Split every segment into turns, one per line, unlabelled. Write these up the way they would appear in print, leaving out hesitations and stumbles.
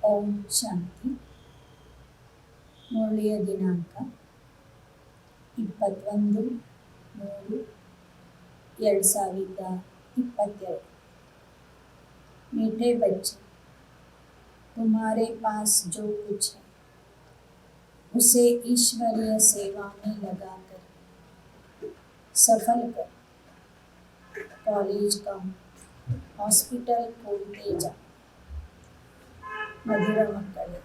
ಓಂ ಶಾಂತಿ. ಮುರಳಿಯ ದಿನಾಂಕ 21/3/2022। मीठे बच्चे, तुम्हारे पास जो कुछ है उसे ईश्वरीय सेवा में लगाकर सफल कर कॉलेज का ಹಾಸ್ಪಿಟಲ್ खोलते जा। ಮಧುರ ಮಕ್ಕಳೇ,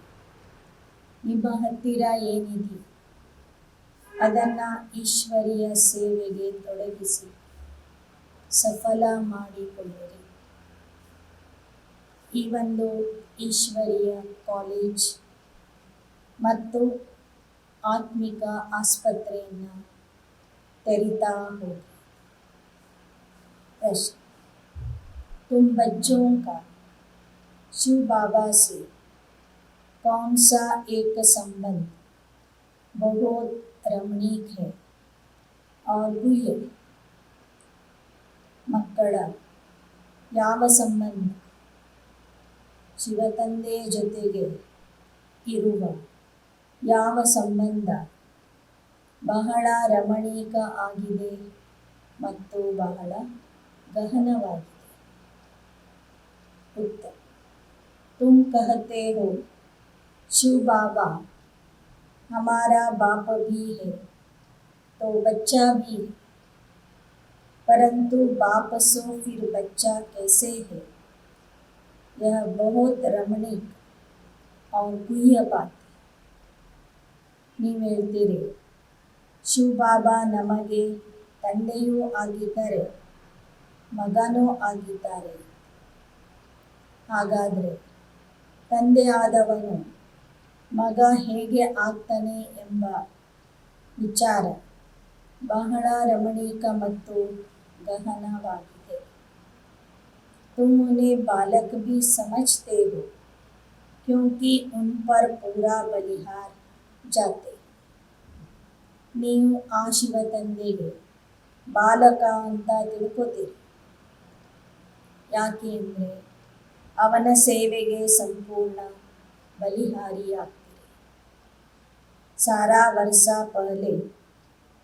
ನಿಮ್ಮ ಹತ್ತಿರ ಏನಿದೆ ಅದನ್ನು ಈಶ್ವರೀಯ ಸೇವೆಗೆ ತೊಡಗಿಸಿ ಸಫಲ ಮಾಡಿಕೊಳ್ಳಿರಿ. ಈ ಒಂದು ಈಶ್ವರೀಯ ಕಾಲೇಜ್ ಮತ್ತು ಆತ್ಮಿಕ ಆಸ್ಪತ್ರೆಯನ್ನು ತೆರೀತಾ ಹೋಗಿ. प्रश्न: तुम बच्चों का शिव बाबा से कौन सा एक संबंध बहुत रमणीक है और गुह्य? ಮಕ್ಕಳ ಯಾವ ಸಂಬಂಧ ಶಿವತಂದೆಯ ಜೊತೆಗೆ ಇರುವ ಯಾವ ಸಂಬಂಧ ಬಹಳ ರಮಣೀಕ ಆಗಿದೆ ಮತ್ತು ಬಹಳ ಗಹನವಾಗಿದೆ? उत्तर: तुम कहते हो शिव बाबा हमारा बाप भी है तो बच्चा भी है, परंतु बाप सो फिर बच्चा कैसे है? यह बहुत रमणीक और गुह्य बात है. ನೀವು ಹೇಳ್ತೀರಿ ಶಿವ ಬಾಬಾ ನಮಗೆ ತಂದೆಯೂ ಆಗಿದ್ದಾರೆ ಮಗನೂ ಆಗಿದ್ದಾರೆ. ಹಾಗಾದರೆ ತಂದೆ ಆದವನು ಮಗ ಹೇಗೆ ಆಗ್ತಾನೆ ಎಂಬ ವಿಚಾರ ಬಹಳ ರಮಣೀಕ ಮತ್ತು ಗಹನವಾಗಿದೆ. तुम उन्हें बालक भी समझते हो क्योंकि उन पर पूरा बलिहार जाते. ನೀವು ಆ ಶಿವ ತಂದೆಗೆ ಬಾಲಕ ಅಂತ ತಿಳ್ಕೋತೀರಿ. ಯಾಕೆ ಅಂದರೆ ಅವನ ಸೇವೆಗೆ ಸಂಪೂರ್ಣ ಬಲಿಹಾರಿಯಾಗ್ತೀರಿ. ಸಾರಾ ವರ್ಷ ಪಹಲೆ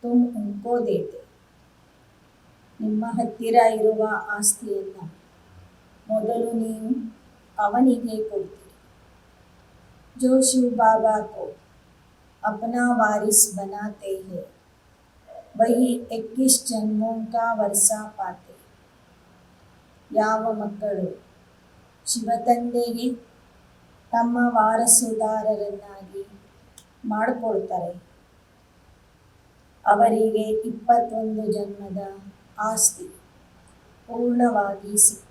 ತುಮ್ ಉನ್ಕೋ ದೇತೆ. ನಿಮ್ಮ ಹತ್ತಿರ ಇರುವ ಆಸ್ತಿಯನ್ನು ಮೊದಲು ನೀವು ಅವನಿಗೆ ಕೊಡ್ತೀರಿ. जो शिव बाबा को अपना वारिस बनाते हैं वही 21 जन्मों का वर्षा पाते. ಯಾವ ಮಕ್ಕಳು ಶಿವತಂದೆಗೆ ತಮ್ಮ ವಾರಸುದಾರರನ್ನಾಗಿ ಮಾಡಿಕೊಳ್ತಾರೆ ಅವರಿಗೆ 21 ಜನ್ಮದ ಆಸ್ತಿ ಪೂರ್ಣವಾಗಿ ಸಿಗ್ತದೆ.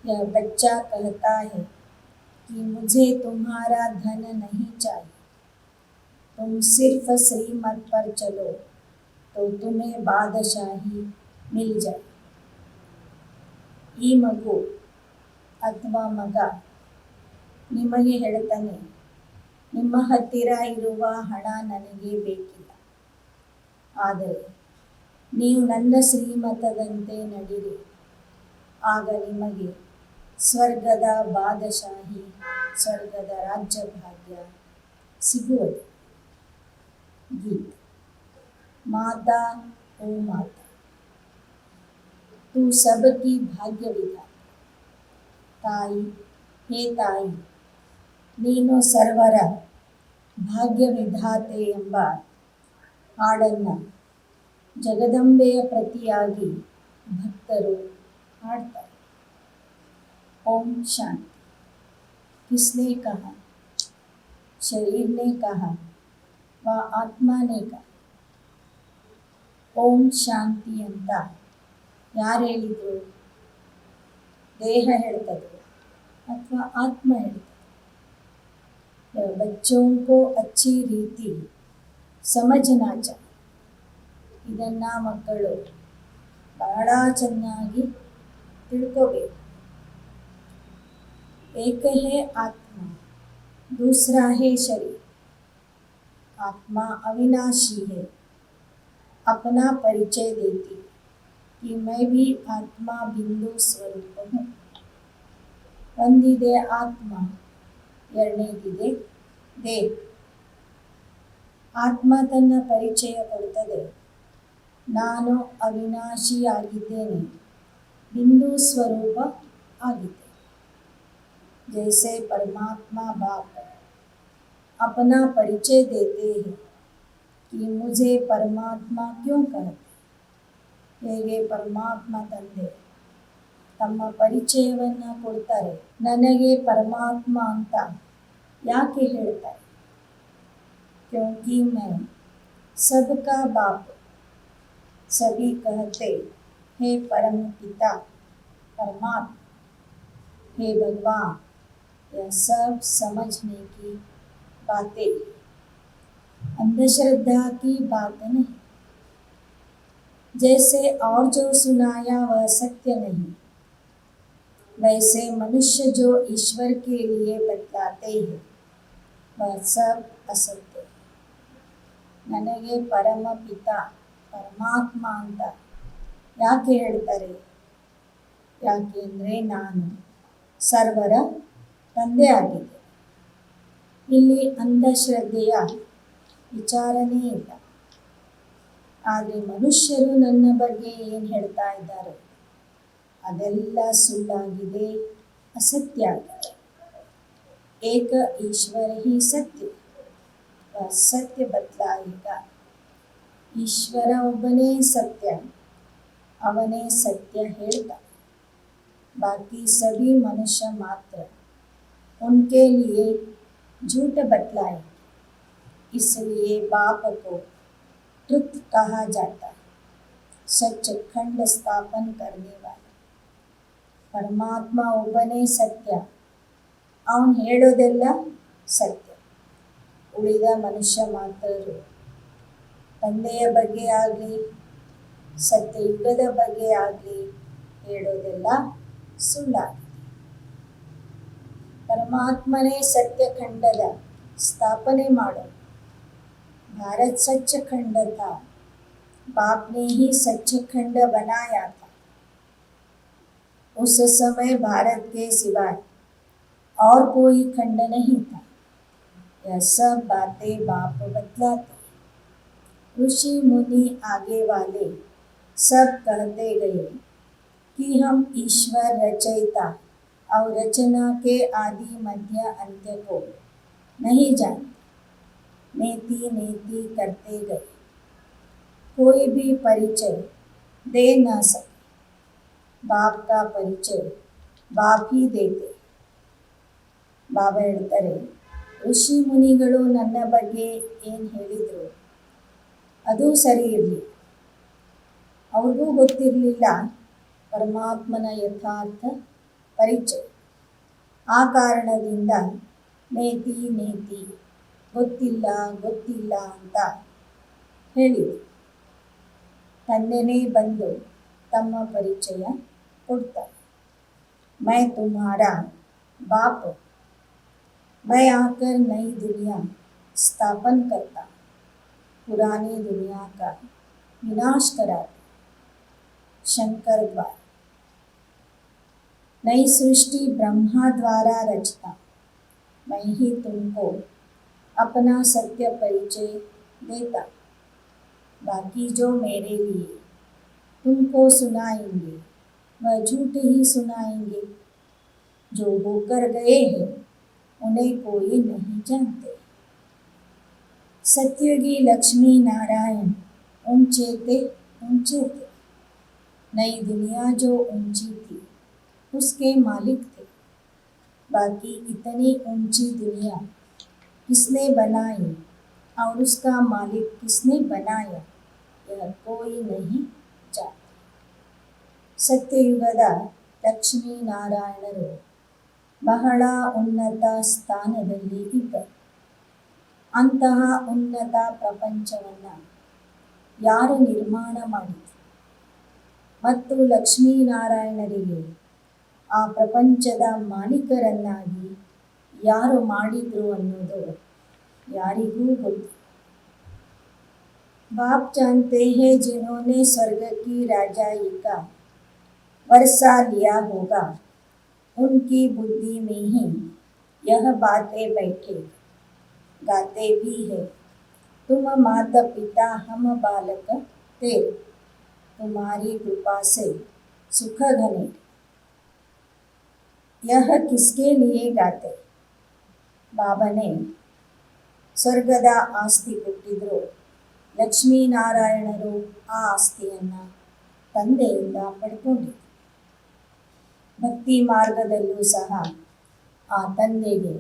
यह बच्चा कहता है कि मुझे तुम्हारा धन नहीं चाहिए, तुम सिर्फ श्रीमत पर चलो तो तुम्हें बादशाही मिल जाए. ಈ ಮಗು ಅಥವಾ ಮಗ ನಿಮಗೆ ಹೇಳ್ತಾನೆ, ನಿಮ್ಮ ಹತ್ತಿರ ಇರುವ ಹಣ ನನಗೆ ಬೇಕಿಲ್ಲ, ಆದರೆ ನೀವು ನನ್ನ ಶ್ರೀಮತದಂತೆ ನಡೀರಿ, ಆಗ ನಿಮಗೆ ಸ್ವರ್ಗದ ಬಾದಶಾಹಿ ಸ್ವರ್ಗದ ರಾಜ್ಯ ಭಾಗ್ಯ ಸಿಗುವುದು. ಗೀತ: ಮಾತಾ ಓ ಮಾತಾ तू सबकी भाग्य विधाता. ತಾಯಿ, ಹೇ ತಾಯಿ, ನೀನು ಸರ್ವರ ಭಾಗ್ಯ ವಿಧಾತೆ ಎಂಬ ಹಾಡನ್ನು ಜಗದಂಬೆಯ ಪ್ರತಿಯಾಗಿ ಭಕ್ತರು ಹಾಡ್ತಾರೆ. ಓಂ ಶಾಂತಿ. किसने कहा? शरीर ने कहा व आत्मा ने कहा. ಓಂ ಶಾಂತಿ ಅಂತ ಯಾರು ಹೇಳಿದರು? ದೇಹ ಹೇಳ್ತದೆ ಅಥವಾ ಆತ್ಮ ಹೇಳ್ತದೆ? बच्चों को अच्छी ರೀತಿ ಸಮझना चाहिए. ಇದನ್ನು ಮಕ್ಕಳು ಬಹಳ ಚೆನ್ನಾಗಿ ತಿಳ್ಕೋಬೇಕು. एक है आत्मा, दूसरा है शरीर. आत्मा अविनाशी है, अपना परिचय देती कि मैं भी आत्मा बिंदु स्वरूप हूँ. ಒಂದಿದೆ ಆತ್ಮ, ಎರಡನೇದಿದೆ ದೇಹ. ಆತ್ಮ ತನ್ನ ಪರಿಚಯ ಕೊಡುತ್ತದೆ. ನಾನು ಅವಿನಾಶಿಯಾಗಿದ್ದೇನೆ, ಬಿಂದು ಸ್ವರೂಪ ಆಗಿದ್ದೆ. जैसे परमात्मा बाप अपना परिचय देते हैं कि मुझे परमात्मा क्यों कहते, ಹೇಗೆ ಪರಮಾತ್ಮ ತಂದೆ ತಮ್ಮ ಪರಿಚಯವನ್ನು ಕೊಡ್ತಾರೆ, ನನಗೆ ಪರಮಾತ್ಮ ಅಂತ ಯಾಕೆ ಹೇಳ್ತಾರೆ? क्योंकि मैं सबका बाप, सभी कहते हे परम पिता परमात्मा, हे भगवान। यह सब समझने की बातें, अंधश्रद्धा की बात नहीं। जैसे और जो सुनाया वह सत्य नहीं, वैसे मनुष्य जो ईश्वर के लिए बतलाते हैं वह सब असत्य है। ನನಗೆ ಪರಮ ಪಿತಾ ಪರಮಾತ್ಮ ಅಂತ ಯಾಕೆ ಹೇಳ್ತಾರೆ? ಯಾಕೆಂದರೆ ನಾನು ಸರ್ವರ ತಂದೆ ಆಗಿದೆ. ಇಲ್ಲಿ ಅಂಧಶ್ರದ್ಧೆಯ ವಿಚಾರನೇ ಇಲ್ಲ. ಆದರೆ ಮನುಷ್ಯರು ನನ್ನ ಬಗ್ಗೆ ಏನು ಹೇಳ್ತಾ ಇದ್ದಾರೆ ಅದೆಲ್ಲ ಸುಳ್ಳಾಗಿದೆ, ಅಸತ್ಯ ಆಗಿದೆ. ಏಕ ಈಶ್ವರ ಹಿ ಸತ್ಯ, ಸತ್ಯ ಬದಲಾಯಿಗ. ಈಶ್ವರ ಒಬ್ಬನೇ ಸತ್ಯ, ಅವನೇ ಸತ್ಯ ಹೇಳ್ತಾನೆ. बाकी सभी मनुष्य मात्र उनके लिए झूठ बतलाए, इसलिए बाप को ट्रुथ कहा जाता है, सच खंड स्थापन करने वाला. ಪರಮಾತ್ಮ ಒಬ್ಬನೇ ಸತ್ಯ, ಅವನು ಹೇಳೋದೆಲ್ಲ ಸತ್ಯ. ಉಳಿದ ಮನುಷ್ಯ ಮಾತ್ರರು ತಂದೆಯ ಬಗ್ಗೆ ಆಗಲಿ ಸತ್ಯಯುಗದ ಬಗ್ಗೆ ಆಗಲಿ ಹೇಳೋದೆಲ್ಲ ಸುಳ್ಳಾಗಿದೆ. परमात्मने सत्यखंडದ स्थापने माडो. भारत सच्चखंड था, बाप ने ही सच्चखंड बनाया था. उस समय भारत के सिवाय और कोई खंड नहीं था. यह सब बातें बाप बतलाते. ऋषि मुनि आगे वाले सब कहते गए कि हम ईश्वर रचयिता और रचना के आदि मध्य अंत्य को नहीं जानते. नेति नेति करते गए, कोई भी परिचय दे न सके. बाप का परिचय बाप ही देते. ಬಾಬಾ ಹೇಳ್ತಾರೆ, ಋಷಿ ಮುನಿಗಳು ನನ್ನ ಬಗ್ಗೆ ಏನು ಹೇಳಿದರು ಅದು ಸರಿ ಇರಲಿ. ಅವ್ರಿಗೂ ಗೊತ್ತಿರಲಿಲ್ಲ ಪರಮಾತ್ಮನ ಯಥಾರ್ಥ ಪರಿಚಯ. ಆ ಕಾರಣದಿಂದ ನೇತಿ ನೇತಿ ಗೊತ್ತಿಲ್ಲ ಗೊತ್ತಿಲ್ಲ ಅಂತ ಹೇಳಿದರು. ತಂದೆನೇ ಬಂದು ತಮ್ಮ ಪರಿಚಯ ಕೊಡ್ತಾರೆ. ಮೈ ತುಮ್ಹಾರಾ ಬಾಪ್, मैं आकर नई दुनिया स्थापन करता, पुरानी दुनिया का विनाश कराता. शंकर द्वारा नई सृष्टि ब्रह्मा द्वारा रचता. मैं ही तुमको अपना सत्य परिचय देता. बाकी जो मेरे लिए तुमको सुनाएंगे वह झूठ ही सुनाएंगे. जो होकर गए हैं उन्हें कोई नहीं जानते. सत्ययुगी लक्ष्मी नारायण ऊंचे थे. नई दुनिया जो ऊंची थी उसके मालिक थे. बाकी इतनी ऊंची दुनिया किसने बनाई और उसका मालिक किसने बनाया यह कोई नहीं जानता. ಸತ್ಯಯುಗದ ಲಕ್ಷ್ಮೀನಾರಾಯಣರು ಬಹಳ ಉನ್ನತ ಸ್ಥಾನದಲ್ಲಿ ಇದ್ದರು. ಅಂತಹ ಉನ್ನತ ಪ್ರಪಂಚವನ್ನು ಯಾರು ನಿರ್ಮಾಣ ಮಾಡಿದರು ಮತ್ತು ಲಕ್ಷ್ಮೀನಾರಾಯಣರಿಗೆ ಆ ಪ್ರಪಂಚದ ಮಾಲೀಕರನ್ನಾಗಿ ಯಾರು ಮಾಡಿದರು ಅನ್ನೋದು ಯಾರಿಗೂ ಗೊತ್ತು. बाप जानते हैं जिन्होंने स्वर्ग की राजाई का वर्षा लिया होगा उनकी बुद्धि में ही यह बातें बैठे गाते भी है। तुम माता पिता हम बालक तेरे, तुम्हारी कृपा से सुख घने। यह किसके लिए गाते? ಬಾಬನೇ ಸ್ವರ್ಗದ ಆಸ್ತಿ ಕೊಟ್ಟಿದ್ರು. ಲಕ್ಷ್ಮೀನಾರಾಯಣರು ಆ ಆಸ್ತಿಯನ್ನು ತಂದೆಯಿಂದ ಪಡ್ಕೊಂಡಿದ್ರು. ಭಕ್ತಿ ಮಾರ್ಗದಲ್ಲೂ ಸಹ ಆ ತಂದೆಗೆ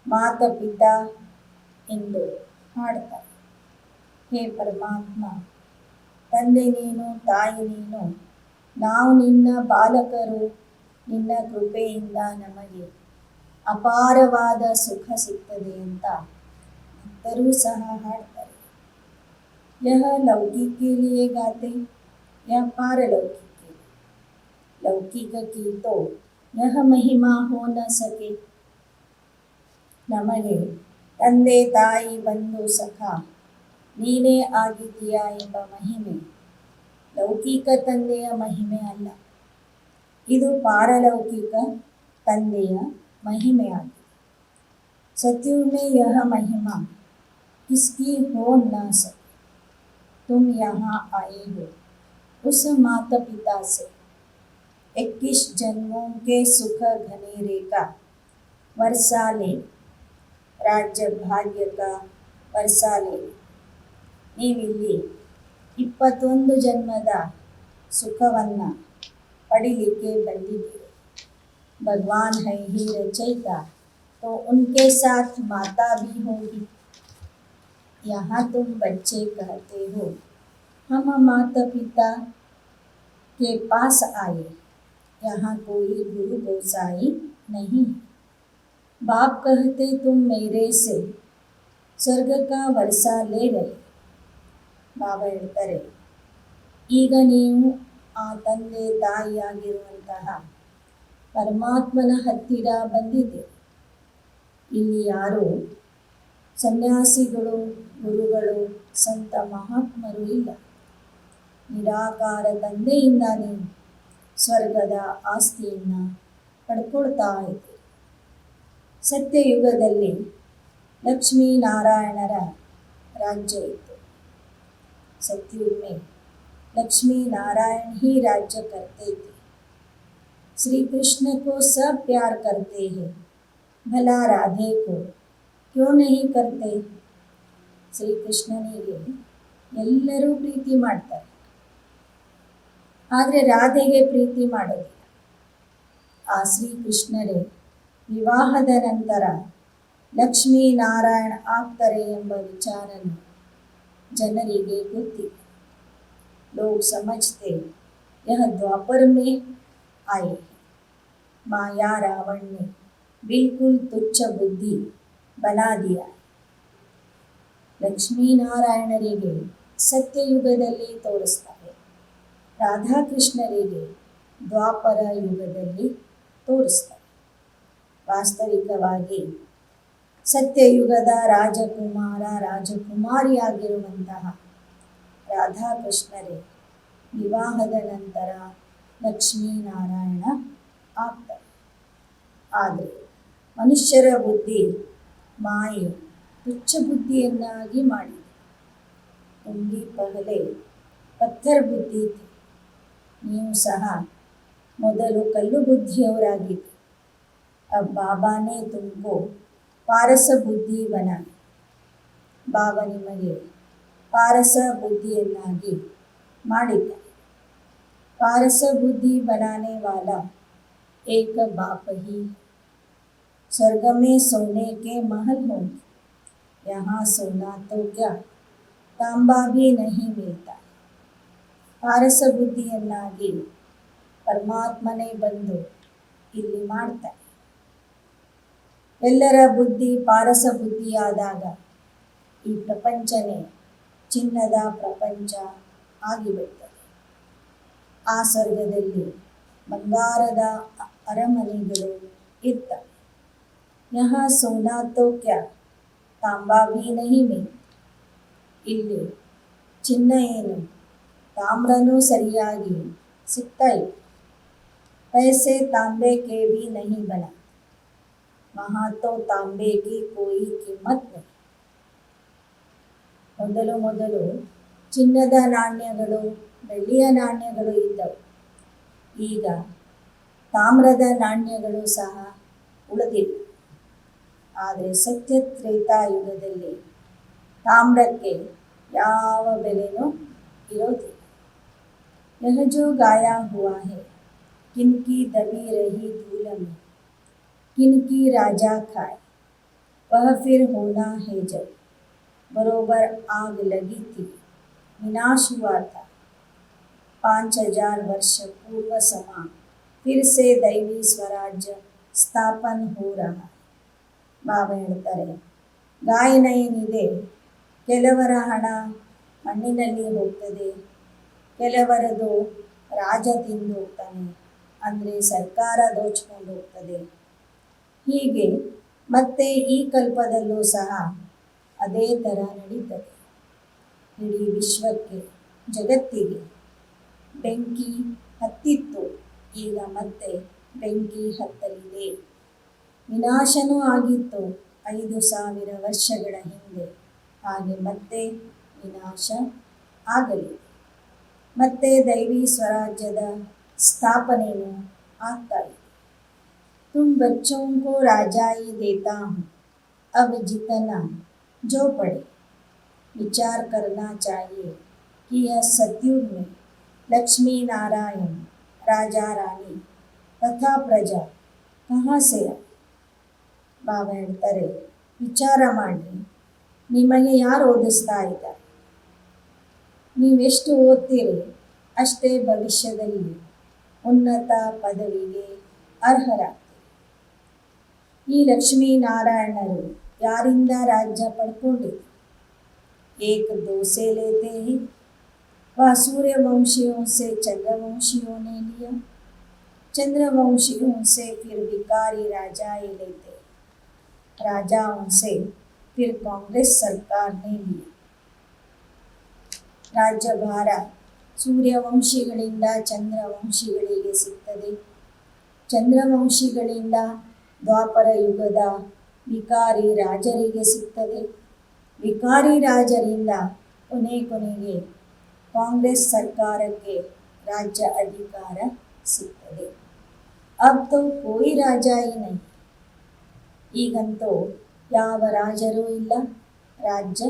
ಮಾತಾ ಪಿತಾ ಎಂದು ಹಾಡ್ತಾರೆ. ಹೇ ಪರಮಾತ್ಮ, ತಂದೆ ನೀನು, ತಾಯಿ ನೀನು, ನಾವು ನಿನ್ನ ಬಾಲಕರು, ನಿನ್ನ ಕೃಪೆಯಿಂದ ನಮಗೆ ಅಪಾರವಾದ ಸುಖ ಸಿಗ್ತದೆ ಅಂತ ಭಕ್ತರೂ ಸಹ ಹಾಡ್ತಾರೆ. यह लौकिक के लिए गाते या पारलौकिक के लिए? लौकिक की तो यह महिमा हो न सके. ನಮಗೆ ತಂದೆ ತಾಯಿ ಬಂಧು ಸಖ ನೀನೇ ಆಗಿದ್ದೀಯಾ ಎಂಬ ಮಹಿಮೆ ಲೌಕಿಕ ತಂದೆಯ ಮಹಿಮೆ ಅಲ್ಲ, ಇದು ಪಾರಲೌಕಿಕ ತಂದೆಯ महिमायागी. सत्युग में यह महिमा किसकी हो न सके. तुम यहाँ आए हो उस माता पिता से 21 जन्मों के सुख घनेरे का वर्षा ले, राज्य भाग्य का वर्षा ले. ನೀವಿಲ್ಲಿ 21 ಜನ್ಮದ ಸುಖವನ್ನು ಪಡಿಲಿಕ್ಕೆ ಬಂದಿದ್ದೀರಿ. भगवान है ही रचयिता, तो उनके साथ माता भी होगी. यहाँ तुम बच्चे कहते हो हम माता पिता के पास आए, यहाँ कोई गुरु गोसाई नहीं. बाप कहते तुम मेरे से स्वर्ग का वर्षा ले रहे. ಬಾಬಾ ಹೇಳ್ತಾರೆ, ಈಗ ನೀವು ಆ ತಂದೆ ತಾಯಿಯಾಗಿರುವಂತಹ ಪರಮಾತ್ಮನ ಹತ್ತಿರ ಬಂದಿದ್ದೀರಿ. ಇಲ್ಲಿ ಯಾರು ಸನ್ಯಾಸಿಗಳು, ಗುರುಗಳು, ಸಂತ ಮಹಾತ್ಮರು ಇಲ್ಲ. ನಿರಾಕಾರ ತಂದೆಯಿಂದ ನೀವು ಸ್ವರ್ಗದ ಆಸ್ತಿಯನ್ನು ಪಡ್ಕೊಳ್ತಾ ಇದ್ದೀರಿ. ಸತ್ಯಯುಗದಲ್ಲಿ ಲಕ್ಷ್ಮೀನಾರಾಯಣರ राज्य इತ್ತು. सत्युग में लक्ष्मी नारायण ही राज्य करते थे. श्री कृष्ण को सब प्यार करते हैं, भला राधे को क्यों नहीं करते? ಶ್ರೀಕೃಷ್ಣನಿಗೆ ಎಲ್ಲರೂ ಪ್ರೀತಿ ಮಾಡ್ತಾರೆ, ಆದರೆ ರಾಧೆಗೆ ಪ್ರೀತಿ ಮಾಡೋದಿಲ್ಲ. ಆ ಶ್ರೀಕೃಷ್ಣರೇ ವಿವಾಹದ ನಂತರ ಲಕ್ಷ್ಮೀನಾರಾಯಣ ಆಗ್ತಾರೆ ಎಂಬ ವಿಚಾರನ ಜನರಿಗೆ ಗೊತ್ತಿಲ್ಲ. लोग समझते यह द्वापर में आए. माया रावण ने बिल्कुल तुच्छ बुद्धि बना दिया. ಲಕ್ಷ್ಮೀನಾರಾಯಣರಿಗೆ ಸತ್ಯಯುಗದಲ್ಲಿ ತೋರಿಸ್ತಾರೆ, ರಾಧಾಕೃಷ್ಣರಿಗೆ ದ್ವಾಪರ ಯುಗದಲ್ಲಿ ತೋರಿಸ್ತಾರೆ. ವಾಸ್ತವಿಕವಾಗಿ ಸತ್ಯಯುಗದ ರಾಜಕುಮಾರ ರಾಜಕುಮಾರಿಯಾಗಿರುವಂತಹ ರಾಧಾಕೃಷ್ಣರೇ ವಿವಾಹದ ನಂತರ ಲಕ್ಷ್ಮೀನಾರಾಯಣ ಆಗ್ತಾರೆ. ಆದರೆ ಮನುಷ್ಯರ ಬುದ್ಧಿ ಮಾಯೆ ತುಚ್ಛ ಬುದ್ಧಿಯನ್ನಾಗಿ ಮಾಡಿದೆ. ತುಂಬಿ ಪಹಲೆ ಪತ್ಥರ ಬುದ್ಧಿ ಇತ್ತು. ನೀವು ಸಹ ಮೊದಲು ಕಲ್ಲು ಬುದ್ಧಿಯವರಾಗಿದ್ದರು. अब बाबा ने तुमको पारस बुद्धि बनाई. ಬಾಬಾ ನಿಮಗೆ ಪಾರಸ ಬುದ್ಧಿಯನ್ನಾಗಿ ಮಾಡಿದ್ದಾರೆ. पारस बुद्धि बनाने वाला एक बाप ही. स्वर्ग में सोने के महल होंगे, यहाँ सोना तो क्या तांबा भी नहीं मिलता. ಪಾರಸ ಬುದ್ಧಿಯನ್ನಾಗಿ ಪರಮಾತ್ಮನೇ ಬಂದು ಇಲ್ಲಿ ಮಾಡ್ತಾರೆ. ಎಲ್ಲರ ಬುದ್ಧಿ ಪಾರಸ ಬುದ್ಧಿಯಾದಾಗ ಈ ಪ್ರಪಂಚನೇ ಚಿನ್ನದ ಪ್ರಪಂಚ ಆಗಿಬಿಡ್ತದೆ. ಆ ಸ್ವರ್ಗದಲ್ಲಿ ಬಂಗಾರದ ಅರಮನೆಗಳು ಇರ್ತವೆ. यहाँ सोना तो क्या तांबा भी नहीं मिल. ಇಲ್ಲಿ ಚಿನ್ನ ಏನು ತಾಮ್ರನೂ ಸರಿಯಾಗಿ ಸಿಗ್ತಾ ಇಲ್ಲ. पैसे तांबे के भी नहीं बना, वहाँ तो तांबे की कोई कीमत नहीं. ಮೊದಲು ಮೊದಲು ಚಿನ್ನದ ನಾಣ್ಯಗಳು, ಬೆಳ್ಳಿಯ ನಾಣ್ಯಗಳು ಇದ್ದವು. ಈಗ ತಾಮ್ರದ ನಾಣ್ಯಗಳು ಸಹ ಉಳಿದಿವೆ. ಆದರೆ ಸತ್ಯ ತ್ರೇತಾಯುಗದಲ್ಲಿ ತಾಮ್ರಕ್ಕೆ ಯಾವ ಬೆಲೆನೂ ಇರೋದಿಲ್ಲ. यह जो गाया हुआ है, किनकी दबी रही धूल में किनकी राजा खाए, वह फिर होना है जब बरोबर आग लगी थी, विनाश हुआ था. 5000 वर्ष पूर्व समा फिर से दैवी स्वराज्य ಸ್ಥಾಪನ್ हो रहा. ಬಾಬಾ ಹೇಳ್ತಾರೆ, ಗಾಯನೇನಿದೆ, ಕೆಲವರ ಹಣ ಮಣ್ಣಿನಲ್ಲಿ ಹೋಗ್ತದೆ, ಕೆಲವರದು ರಾಜ ತಿಂದು ಹೋಗ್ತಾನೆ, ಅಂದರೆ ಸರ್ಕಾರ ದೋಚ್ಕೊಂಡು ಹೋಗ್ತದೆ. ಹೀಗೆ ಮತ್ತೆ ಈ ಕಲ್ಪದಲ್ಲೂ ಸಹ ಅದೇ ಥರ ನಡೀತದೆ. ಇಡೀ ವಿಶ್ವಕ್ಕೆ, ಜಗತ್ತಿಗೆ ಬೆಂಕಿ ಹತ್ತಿತ್ತು, ಈಗ ಮತ್ತೆ ಬೆಂಕಿ ಹತ್ತಲಿದೆ. ವಿನಾಶನೂ ಆಗಿತ್ತು 5000 ವರ್ಷಗಳ ಹಿಂದೆ, ಹಾಗೆ ಮತ್ತೆ ವಿನಾಶ ಆಗಲಿದೆ. ಮತ್ತೆ ದೈವಿ ಸ್ವರಾಜ್ಯದ ಸ್ಥಾಪನೆಯೂ ಆಗ್ತಾ ಇದೆ. तुम बच्चों को राजाई देता हूँ, अब जितना जो पढ़े विचार करना चाहिए कि यह सतयुग में लक्ष्मी नारायण राजा रानी तथा प्रजा कहाँ से आए. ಬಾಬಾ ಹೇಳ್ತಾರೆ, ವಿಚಾರ ಮಾಡಿ, ನಿಮಗೆ ಯಾರು ಓದಿಸ್ತಾ ಇದ್ದಾರೆ? ನೀವೆಷ್ಟು ಓದ್ತೀರಿ ಅಷ್ಟೇ ಭವಿಷ್ಯದಲ್ಲಿ ಉನ್ನತ ಪದವಿಗೆ ಅರ್ಹರಾಗ್ತೀರಿ. ಈ ಲಕ್ಷ್ಮೀನಾರಾಯಣರು ಯಾರಿಂದ ರಾಜ್ಯ ಪಡ್ಕೊಂಡಿದ್ರು? एक दो से लेते हैं, वह सूर्यवंशियों से चंद्रवंशियों ने लिया, चंद्रवंशियों से फिर विकारी राजाएं लेते, राजाओं से फिर कांग्रेस सरकार ने लिया. ರಾಜ್ಯಭಾರ ಸೂರ್ಯವಂಶಿಗಳಿಂದ ಚಂದ್ರವಂಶಿಗಳಿಗೆ ಸಿಗ್ತದೆ, ಚಂದ್ರವಂಶಿಗಳಿಂದ ದ್ವಾಪರ ಯುಗದ ವಿಕಾರಿ ರಾಜರಿಗೆ ಸಿಗ್ತದೆ, ವಿಕಾರಿ ರಾಜರಿಂದ ಕೊನೆಗೆ ಕಾಂಗ್ರೆಸ್ ಸರ್ಕಾರಕ್ಕೆ ರಾಜ್ಯ ಅಧಿಕಾರ ಸಿಗ್ತದೆ. अब तो कोई राजा ही नहीं, ಈಗಂತೂ ಯಾವ ರಾಜರೂ ಇಲ್ಲ, ರಾಜ್ಯ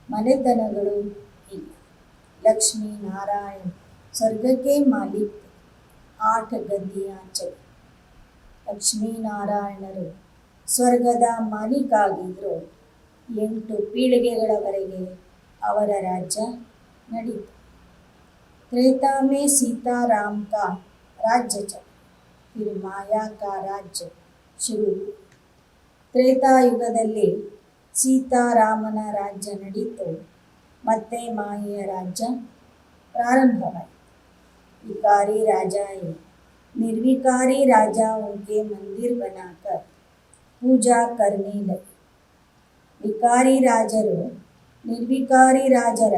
ಮನೆತನಗಳು ಇಲ್ಲ. ಲಕ್ಷ್ಮೀ ನಾರಾಯಣ ಸ್ವರ್ಗ ಕೆ ಮಾಲೀಕ್, 8 ಗದ್ದಿಯಾ ಚಲಿ. ಲಕ್ಷ್ಮೀನಾರಾಯಣರು ಸ್ವರ್ಗದ ಮಾಲೀಕಾಗಿದ್ದರು. 8 ಪೀಳಿಗೆಗಳವರೆಗೆ ಅವರ ರಾಜ್ಯ ನಡೀತು. त्रेता में सीताराम का राज्य चला, फिर माया का राज्य शुरू. ತ್ರೇತಾಯುಗದಲ್ಲಿ ಸೀತಾರಾಮನ ರಾಜ್ಯ ನಡೀತು, ಮತ್ತೆ ಮಾಯೆಯ ರಾಜ್ಯ ಪ್ರಾರಂಭವಾಯಿತು. विकारी राजाएं निर्विकारी राजाओं के मंदिर बनाकर पूजा करने लगे. ವಿಕಾರಿ ರಾಜರು ನಿರ್ವಿಕಾರಿ ರಾಜರ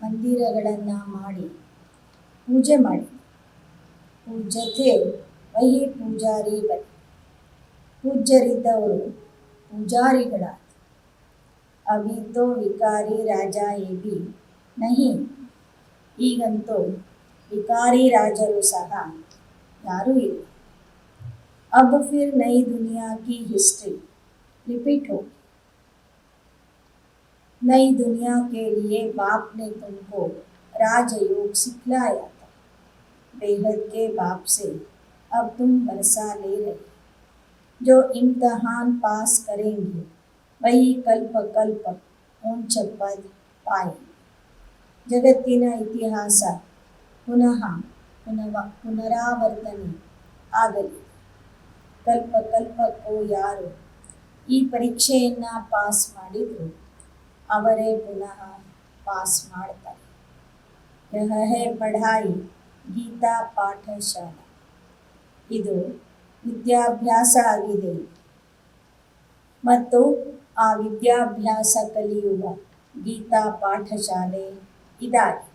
ಮಂದಿರಗಳನ್ನು ಮಾಡಿ ಪೂಜೆ ಮಾಡಿ. ಪೂಜ್ಯ ಥೇ ವಹಿ ಪೂಜಾರಿ ಬನೆ, ಪೂಜ್ಯರಿದ್ದವರು ಪೂಜಾರಿಗಳಾದ. ಅಭಿ ತೋ ವಿಕಾರಿ ರಾಜಾಯೇ ಭಿ ನಹಿ, ಈಗಂತೂ ವಿಕಾರಿ ರಾಜರು ಸಹ ಯಾರೂ ಇಲ್ಲ. अब फिर नई दुनिया की हिस्ट्री रिपीट होगी. नई दुनिया के लिए बाप ने तुमको राजयोग सिखलाया था. बेहद के बाप से अब तुम बरसा ले रहे. जो इम्तहान पास करेंगे वही कल्प कल्प ऊंच पद पाएंगे. ಜಗತ್ತಿನ ಇತಿಹಾಸ ಪುನರಾವರ್ತನೆ ಆಗಲಿ. ಕಲ್ಪ ಕಲ್ಪಕ್ಕೂ ಯಾರು ಈ ಪರೀಕ್ಷೆಯನ್ನು ಪಾಸ್ ಮಾಡಿದ್ರು ಅವರೇ ಪುನಃ ಪಾಸ್ ಮಾಡ್ತಾರೆ. ಯಹ ಹೇ ಪಢಾಯಿ ಗೀತಾ ಪಾಠಶಾಲಾ, ಇದು ವಿದ್ಯಾಭ್ಯಾಸ ಆಗಿದೆ ಮತ್ತು ಆ ವಿದ್ಯಾಭ್ಯಾಸ ಕಲಿಯುವ ಗೀತಾ ಪಾಠಶಾಲೆ ಇದಾಗಿದೆ.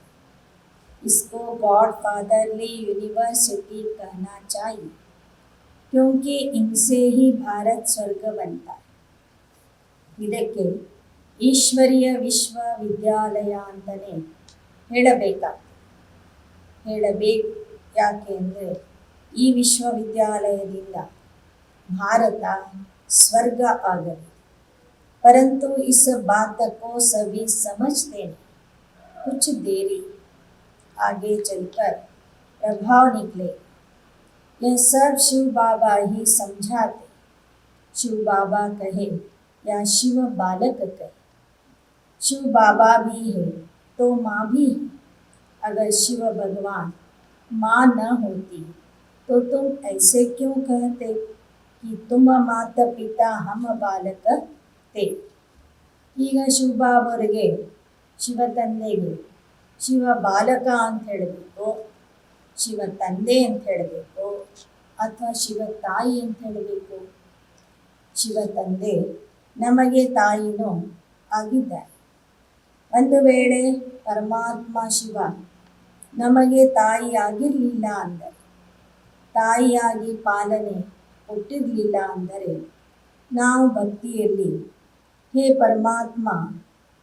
इसको गॉड फादरली यूनिवर्सिटी कहना चाहिए, क्योंकि इनसे ही भारत स्वर्ग बनता है. ಇದಕ್ಕೆ ಈಶ್ವರೀಯ ವಿಶ್ವವಿದ್ಯಾಲಯ ಅಂತಲೇ ಹೇಳಬೇಕು. ಯಾಕೆ ಅಂದರೆ ಈ ವಿಶ್ವವಿದ್ಯಾಲಯದಿಂದ ಭಾರತ स्वर्ग ಆಗಲಿ. परंतु इस बात को सभी समझते नहीं. कुछ देरी आगे चलकर प्रभाव निकले. यह सब शिव बाबा ही समझाते. शिव बाबा कहे या शिव बालक कहे, शिव बाबा भी है तो माँ भी है. अगर शिव भगवान माँ न होती तो तुम ऐसे क्यों कहते कि तुम माता पिता हम बालक ते. ಈಗ ಶಿವಬಾಬರಿಗೆ ಶಿವ ತಂದೆಗೆ ಶಿವ ಬಾಲಕ ಅಂತ ಹೇಳಬೇಕು, ಶಿವ ತಂದೆ ಅಂತ ಹೇಳಬೇಕು, ಅಥವಾ ಶಿವ ತಾಯಿ ಅಂತ ಹೇಳಬೇಕು? ಶಿವ ತಂದೆ ನಮಗೆ ತಾಯಿನೂ ಆಗಿದ್ದಾರೆ. ಒಂದು ವೇಳೆ ಪರಮಾತ್ಮ ಶಿವ ನಮಗೆ ತಾಯಿ ಆಗಿರಲಿಲ್ಲ ಅಂದರೆ, ತಾಯಿಯಾಗಿ ಪಾಲನೆ ಕೊಟ್ಟಿರಲಿಲ್ಲ ಅಂದರೆ, ನಾವು ಭಕ್ತಿಯಲ್ಲಿ ಹೇ ಪರಮಾತ್ಮ,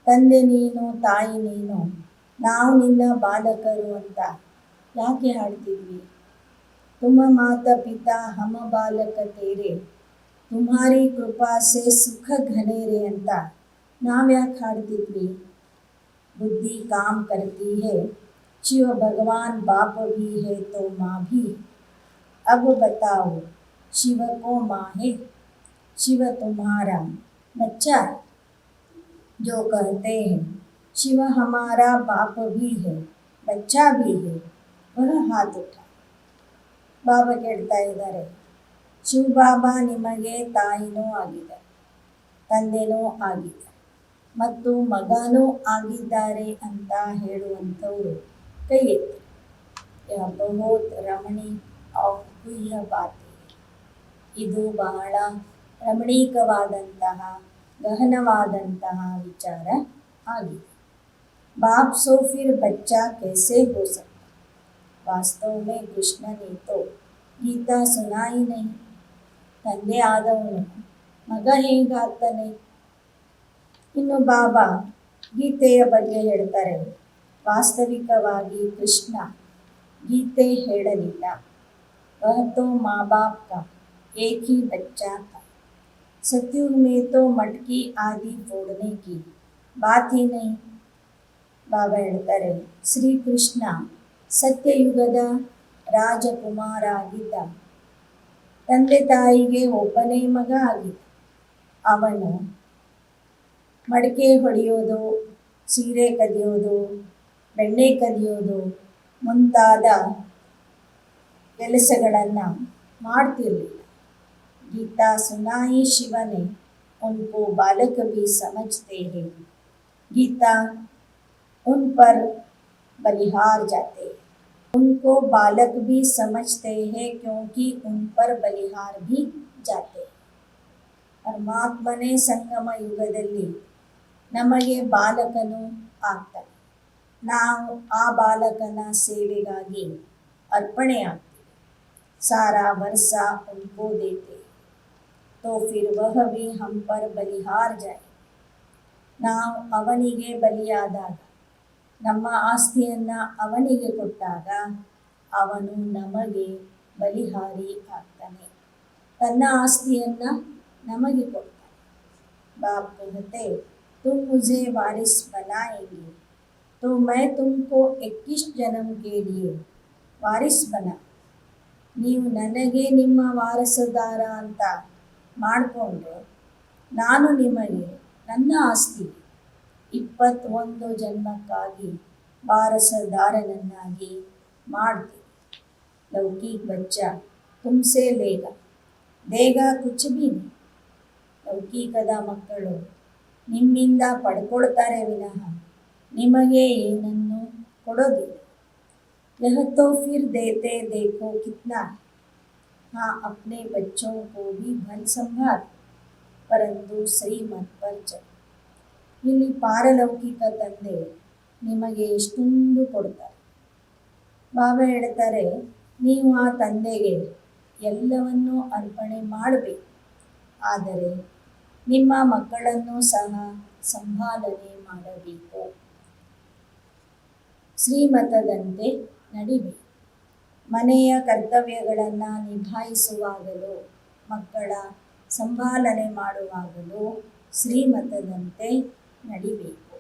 ತಂದೆ ನೀನು ತಾಯಿ ನೀನು, ನಾವು ನಿನ್ನ ಬಾಲಕರು ಅಂತ ಯಾಕೆ ಹಾಡ್ತಿದ್ವಿ? ತುಮ ಮಾತಾ ಪಿತಾ ಹಮ ಬಾಲಕ ತೇರೆ, ತುಮ್ಹಾರಿ ಕೃಪಾ ಸೆ ಸುಖ ಘನೇರೆ ಅಂತ ನಾವ್ಯಾಕೆ ಹಾಡ್ತಿದ್ವಿ? बुद्धि काम करती है, शिव भगवान बाप भी है तो माँ भी. अब बताओ, शिव को माँ है, शिव तुम्हारा बच्चा है. जो कहते हैं शिव हमारा बाप भी है बच्चा भी है, वह हाथ उठा. ಬಾಬಾ ಕೇಳ್ತಾ ಇದ್ದಾರೆ, ಶಿವ ಬಾಬಾ ನಿಮಗೆ ತಾಯಿನೂ ಆಗಿದ್ದಾರೆ, ತಂದೆನೂ ಆಗಿದ್ದಾರೆ ಮತ್ತು ಮಗನೂ ಆಗಿದ್ದಾರೆ ಅಂತ ಹೇಳುವಂಥವರು ಕೈ ಎತ್ತಿ. ಯಹ ಬಹುತ್ ರಮಣೀಕ್ ಔರ್ ಗುಹ್ಯ ಬಾತ್ ಹೈ. ಇದು ಬಹಳ ರಮಣೀಕವಾದಂತಹ ಗಹನವಾದಂತಹ ವಿಚಾರ ಆಗಿದೆ. बाप सो फिर बच्चा कैसे हो सकता? वास्तव में कृष्ण ने तो गीता सुनाई नहीं. ತಂದೆ ಆದವನು ಮಗ ಹೇಗಾಗ್ತಾನೆ? ಇನ್ನು ಬಾಬಾ ಗೀತೆಯ ಬಗ್ಗೆ ಹೇಳ್ತಾರೆ, ವಾಸ್ತವಿಕವಾಗಿ ಕೃಷ್ಣ ಗೀತೆ ಹೇಳಲಿಲ್ಲ. वह तो माँ बाप का एक ही बच्चा था. सतयुग में तो मटकी आदि फोड़ने की बात ही नहीं. ಬಾಬಾ ಹೇಳ್ತಾರೆ, ಶ್ರೀಕೃಷ್ಣ ಸತ್ಯಯುಗದ ರಾಜಕುಮಾರ ಆಗಿದ್ದ. ತಂದೆ ತಾಯಿಗೆ ಒಬ್ಬನೇ ಮಗ ಆಗಿದ್ದ. ಅವನು ಮಡಿಕೆ ಹೊಡೆಯೋದು, ಸೀರೆ ಕದಿಯೋದು, ಬೆಣ್ಣೆ ಕದಿಯೋದು ಮುಂತಾದ ಕೆಲಸಗಳನ್ನು ಮಾಡ್ತಿರಲಿಲ್ಲ. गीता सुनाई शिव ने, उनको बालक भी समझते हैं. गीता उन पर बलिहार जाते हैं. उनको बालक भी समझते हैं क्योंकि उन पर बलिहार भी जाते हैं. ಪರಮಾತ್ಮನೇ ಸಂಗಮ ಯುಗದಲ್ಲಿ ನಮಗೆ ಬಾಲಕನು ಆಗ್ತಾನೆ. ನಾವು ಆ ಬಾಲಕನ ಸೇವೆಗಾಗಿ ಅರ್ಪಣೆ ಆಗ್ತೀವಿ. सारा वर्षा उनको देते तो फिर वह भी हम पर बलिहार जाए. ನಾವು ಅವನಿಗೆ ಬಲಿಯಾದಾಗ, ನಮ್ಮ ಆಸ್ತಿಯನ್ನು ಅವನಿಗೆ ಕೊಟ್ಟಾಗ ಅವನು ನಮಗೆ ಬಲಿಹಾರಿ ಆಗ್ತಾನೆ. ತನ್ನ ಆಸ್ತಿಯನ್ನು ನಮಗೆ ಕೊಡ್ತಾನೆ. बाप कहते, तुम मुझे वारिस बनाएंगे तो मैं तुमको 21 जन्म के लिए वारिस बना. ನೀವು ನನಗೆ ನಿಮ್ಮ ವಾರಸುದಾರ ಅಂತ ಮಾಡಿಕೊಂಡ್ರೆ ನಾನು ನಿಮಗೆ ನನ್ನ ಆಸ್ತಿ 21 ಜನ್ಮಕ್ಕಾಗಿ ವಾರಸುದಾರನನ್ನಾಗಿ ಮಾಡ್ತೀನಿ. ಲೌಕಿಕ ಬಚ್ಚಾ ತುಮ್ಸೆ ದೇಗಾ ಕುಚ್ ಭೀ नहीं. ಲೌಕಿಕದ ಮಕ್ಕಳು ನಿಮ್ಮಿಂದ ಪಡ್ಕೊಳ್ತಾರೆ ವಿನಃ ನಿಮಗೆ ಏನನ್ನು ಕೊಡೋದಿಲ್ಲ. यह तो फिर देते देखो कितना. हाँ, अपने बच्चों को भी भल संभाल, परंतु सही मत पर चल. ಇಲ್ಲಿ ಪಾರಲೌಕಿಕ ತಂದೆ ನಿಮಗೆ ಎಷ್ಟೊಂದು ಕೊಡ್ತಾರೆ, ಬಾಬಾ ಹೇಳ್ತಾರೆ, ನೀವು ಆ ತಂದೆಗೆ ಎಲ್ಲವನ್ನೂ ಅರ್ಪಣೆ ಮಾಡಬೇಕು, ಆದರೆ ನಿಮ್ಮ ಮಕ್ಕಳನ್ನು ಸಹ ಸಂಪಾದನೆ ಮಾಡಬೇಕು. ಶ್ರೀಮತದಂತೆ ನಡಿಬೇಕು. ಮನೆಯ ಕರ್ತವ್ಯಗಳನ್ನು ನಿಭಾಯಿಸುವಾಗಲೂ ಮಕ್ಕಳ ಸಂಪಾದನೆ ಮಾಡುವಾಗಲೂ ಶ್ರೀಮತದಂತೆ ನಡಿಬೇಕು.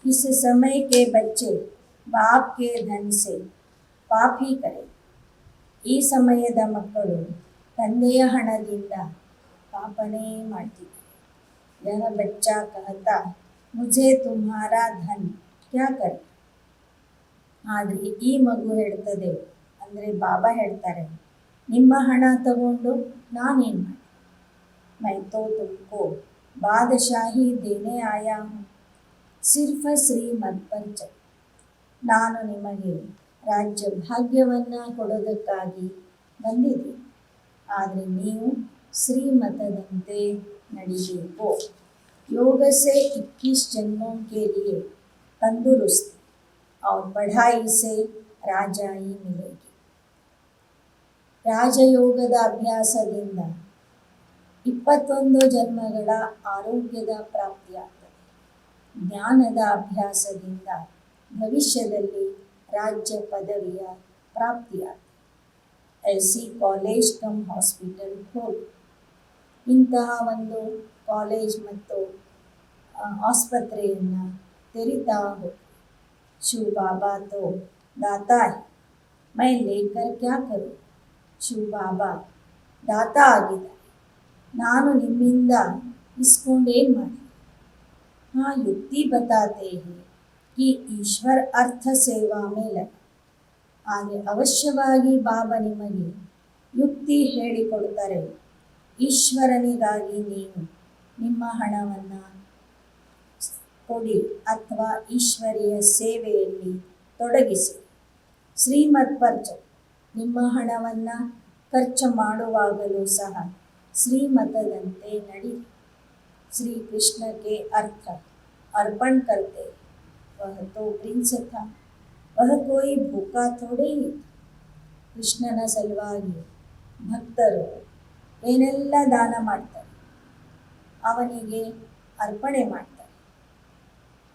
ಇಸ್ ಸಮಯ ಕೆ ಬಚ್ಚೆ ಬಾಪ್ ಕೆ ಧನ್ ಸೆ ಪಾಪ್ ಹಿ ಕರೆ. ಈ ಸಮಯದ ಮಕ್ಕಳು ತಂದೆಯ ಹಣದಿಂದ ಪಾಪನೇ ಮಾಡ್ತಿದ್ದಾರೆ. ಯಹ ಬಚ್ಚಾ ಕಹತಾ ಮುझे तुम्हारा ಧನ್ ಕ್ಯಾ ಕರೆ. ಆದರೆ ಈ ಮಗು ಹೇಳ್ತದೆ, ಅಂದರೆ ಬಾಬಾ ಹೇಳ್ತಾರೆ, ನಿಮ್ಮ ಹಣ ತಗೊಂಡು ನಾನೇನು ಮಾಡಿ. ಮೈ ತೋ ತುಮಕೋ ಬಾದಶಾಹಿ ದೇನೆ ಆಯಾ ಹೂಂ, ಸಿರ್ಫ್ ಶ್ರೀಮತ್ ಪರ್ ಚಲ್. ನಾನು ನಿಮಗೆ ರಾಜ್ಯ ಭಾಗ್ಯವನ್ನು ಕೊಡೋದಕ್ಕಾಗಿ ಬಂದಿದ್ದೀನಿ, ಆದರೆ ನೀವು ಶ್ರೀಮತದಂತೆ ನಡಿಬೇಕು. ಯೋಗ ಸೆ 21 ಜನ್ಮೋं के लिए तंदुरुस्त और पढ़ाई से राजाई मिलेगी. ರಾಜಯೋಗದ ಅಭ್ಯಾಸದಿಂದ 21 ಜನ್ಮಗಳ ಆರೋಗ್ಯದ ಪ್ರಾಪ್ತಿಯಾಗ್ತದೆ. ಜ್ಞಾನದ ಅಭ್ಯಾಸದಿಂದ ಭವಿಷ್ಯದಲ್ಲಿ ರಾಜ್ಯ ಪದವಿಯ ಪ್ರಾಪ್ತಿಯಾಗ್ತದೆ. ಐಸಿ ಕಾಲೇಜ್ ಕಮ್ ಹಾಸ್ಪಿಟಲ್ ಹೋಗಿ, ಇಂತಹ ಒಂದು ಕಾಲೇಜ್ ಮತ್ತು ಆಸ್ಪತ್ರೆಯನ್ನು ತೆರಿತಾ ಹೋಗಿ. ಶಿವ ಬಾಬಾ ತೋ ದಾತಾ ಹೈ, ಮೈ ಲೇಕರ್ ಕ್ಯಾ ಕರು. ಶಿವ ಬಾಬಾ ದಾತಾ ಆಗಿದ್ದಾರೆ, ನಾನು ನಿಮ್ಮಿಂದ ಇಸ್ಕೊಂಡೇನು ಮಾಡಿ. हाँ युक्ति बताते हैं कि ईश्वर अर्थ सेवा में लगा. ಆದರೆ ಅವಶ್ಯವಾಗಿ ಬಾಬಾ ನಿಮಗೆ ಯುಕ್ತಿ ಹೇಳಿಕೊಡ್ತಾರೆ. ಈಶ್ವರನಿಗಾಗಿ ನೀವು ನಿಮ್ಮ ಹಣವನ್ನು ಕೊಡಿ ಅಥವಾ ಈಶ್ವರಿಯ ಸೇವೆಯಲ್ಲಿ ತೊಡಗಿಸಿ. ಶ್ರೀಮತ್ ಪರ್ ಚಲ್, ನಿಮ್ಮ ಹಣವನ್ನು ಖರ್ಚು ಮಾಡುವಾಗಲೂ ಸಹ ಶ್ರೀಮತದಂತೆ ನಡಿ. श्री कृष्ण के अर्थ अर्पण करते, वह तो प्रिंस था, वह कोई भूखा थोड़े ही था. ಕೃಷ್ಣನ ಸಲುವಾಗಿ ಭಕ್ತರು ಏನೆಲ್ಲ ದಾನ ಮಾಡ್ತಾರೆ, ಅವನಿಗೆ ಅರ್ಪಣೆ ಮಾಡ್ತಾರೆ.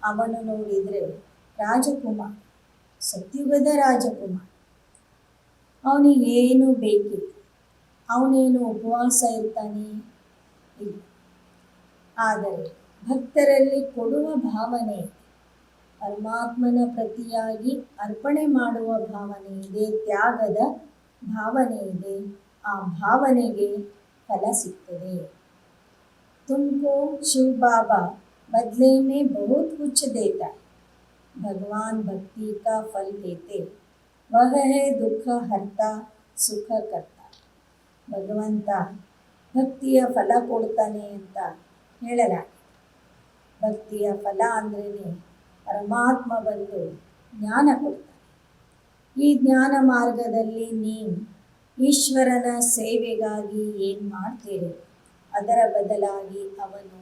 ಅವನು ನೋಡಿದರೆ ರಾಜಕುಮಾರ, ಸತ್ಯುಗದ ರಾಜಕುಮಾರ. ಅವನಿಗೇನು ಬೇಕಿಲ್ಲ, ಅವನೇನು ಉಪವಾಸ ಇರ್ತಾನೆ ಇಲ್ಲ. ಆದರೆ ಭಕ್ತರಲ್ಲಿ ಕೊಡುವ ಭಾವನೆ ಇದೆ, ಪರಮಾತ್ಮನ ಪ್ರತಿಯಾಗಿ ಅರ್ಪಣೆ ಮಾಡುವ ಭಾವನೆ ಇದೆ, ತ್ಯಾಗದ ಭಾವನೆ ಇದೆ. ಆ ಭಾವನೆಗೆ ಫಲ ಸಿಗ್ತದೆ. ತುಮಕೋ ಶಿವ ಬಾಬಾ बदले में बहुत कुछ देता है. भगवान भक्ति का फल देते, वह है दुख हरता सुख करता. ಭಗವಂತ ಭಕ್ತಿಯ ಫಲ ಕೊಡ್ತಾನೆ ಅಂತ ಹೇಳಲಾಗಿದೆ. ಭಕ್ತಿಯ ಫಲ ಅಂದ್ರೇ ಪರಮಾತ್ಮ ಬಂದು ಜ್ಞಾನ ಕೊಡ್ತಾನೆ. ಈ ಜ್ಞಾನ ಮಾರ್ಗದಲ್ಲಿ ನೀವು ಈಶ್ವರನ ಸೇವೆಗಾಗಿ ಏನು ಮಾಡ್ತೀರಿ, ಅದರ ಬದಲಾಗಿ ಅವನು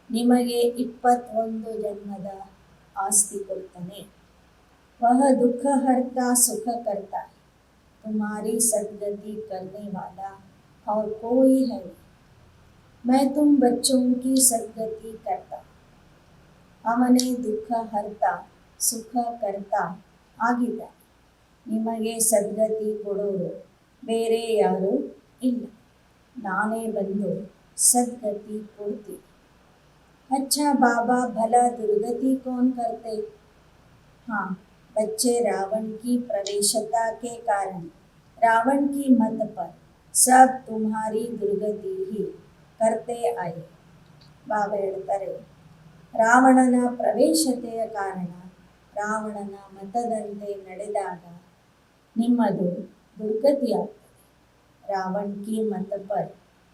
ನಿಮಗೆ 21 ಜನ್ಮದ ಆಸ್ತಿ ಕೊಡ್ತಾನೆ. ವಹ ದುಃಖ ಹರ್ತಾ ಸುಖ ಕರ್ತಾ, तुम्हारी सदगति करने वाला और कोई है नहीं. मैं तुम बच्चों की सदगति करता. ಅವನೇ ದುಃಖ ಹರ್ತಾ ಸುಖ ಕರ್ತಾ ಆಗಿದ್ದಾನೆ. ನಿಮಗೆ ಸದ್ಗತಿ ಕೊಡೋರು ಬೇರೆ ಯಾರೂ ಇಲ್ಲ, ನಾನೇ ಬಂದು ಸದ್ಗತಿ ಕೊಡ್ತೀನಿ. अच्छा बाबा भला दुर्गति कौन करते. हाँ, बच्चे रावण की प्रवेशता के कारण रावण की मत पर सब तुम्हारी दुर्गति ही करते आए. ಬಾಬಾ ಹೇಳ್ತಾರೆ, ರಾವಣನ ಪ್ರವೇಶತೆಯ ಕಾರಣ, ರಾವಣನ ಮತದಂತೆ ನಡೆದಾಗ ನಿಮ್ಮದು ದುರ್ಗತಿಯಾಗ್ತದೆ. ರಾವಣ ಕಿ ಮತ ಪರ್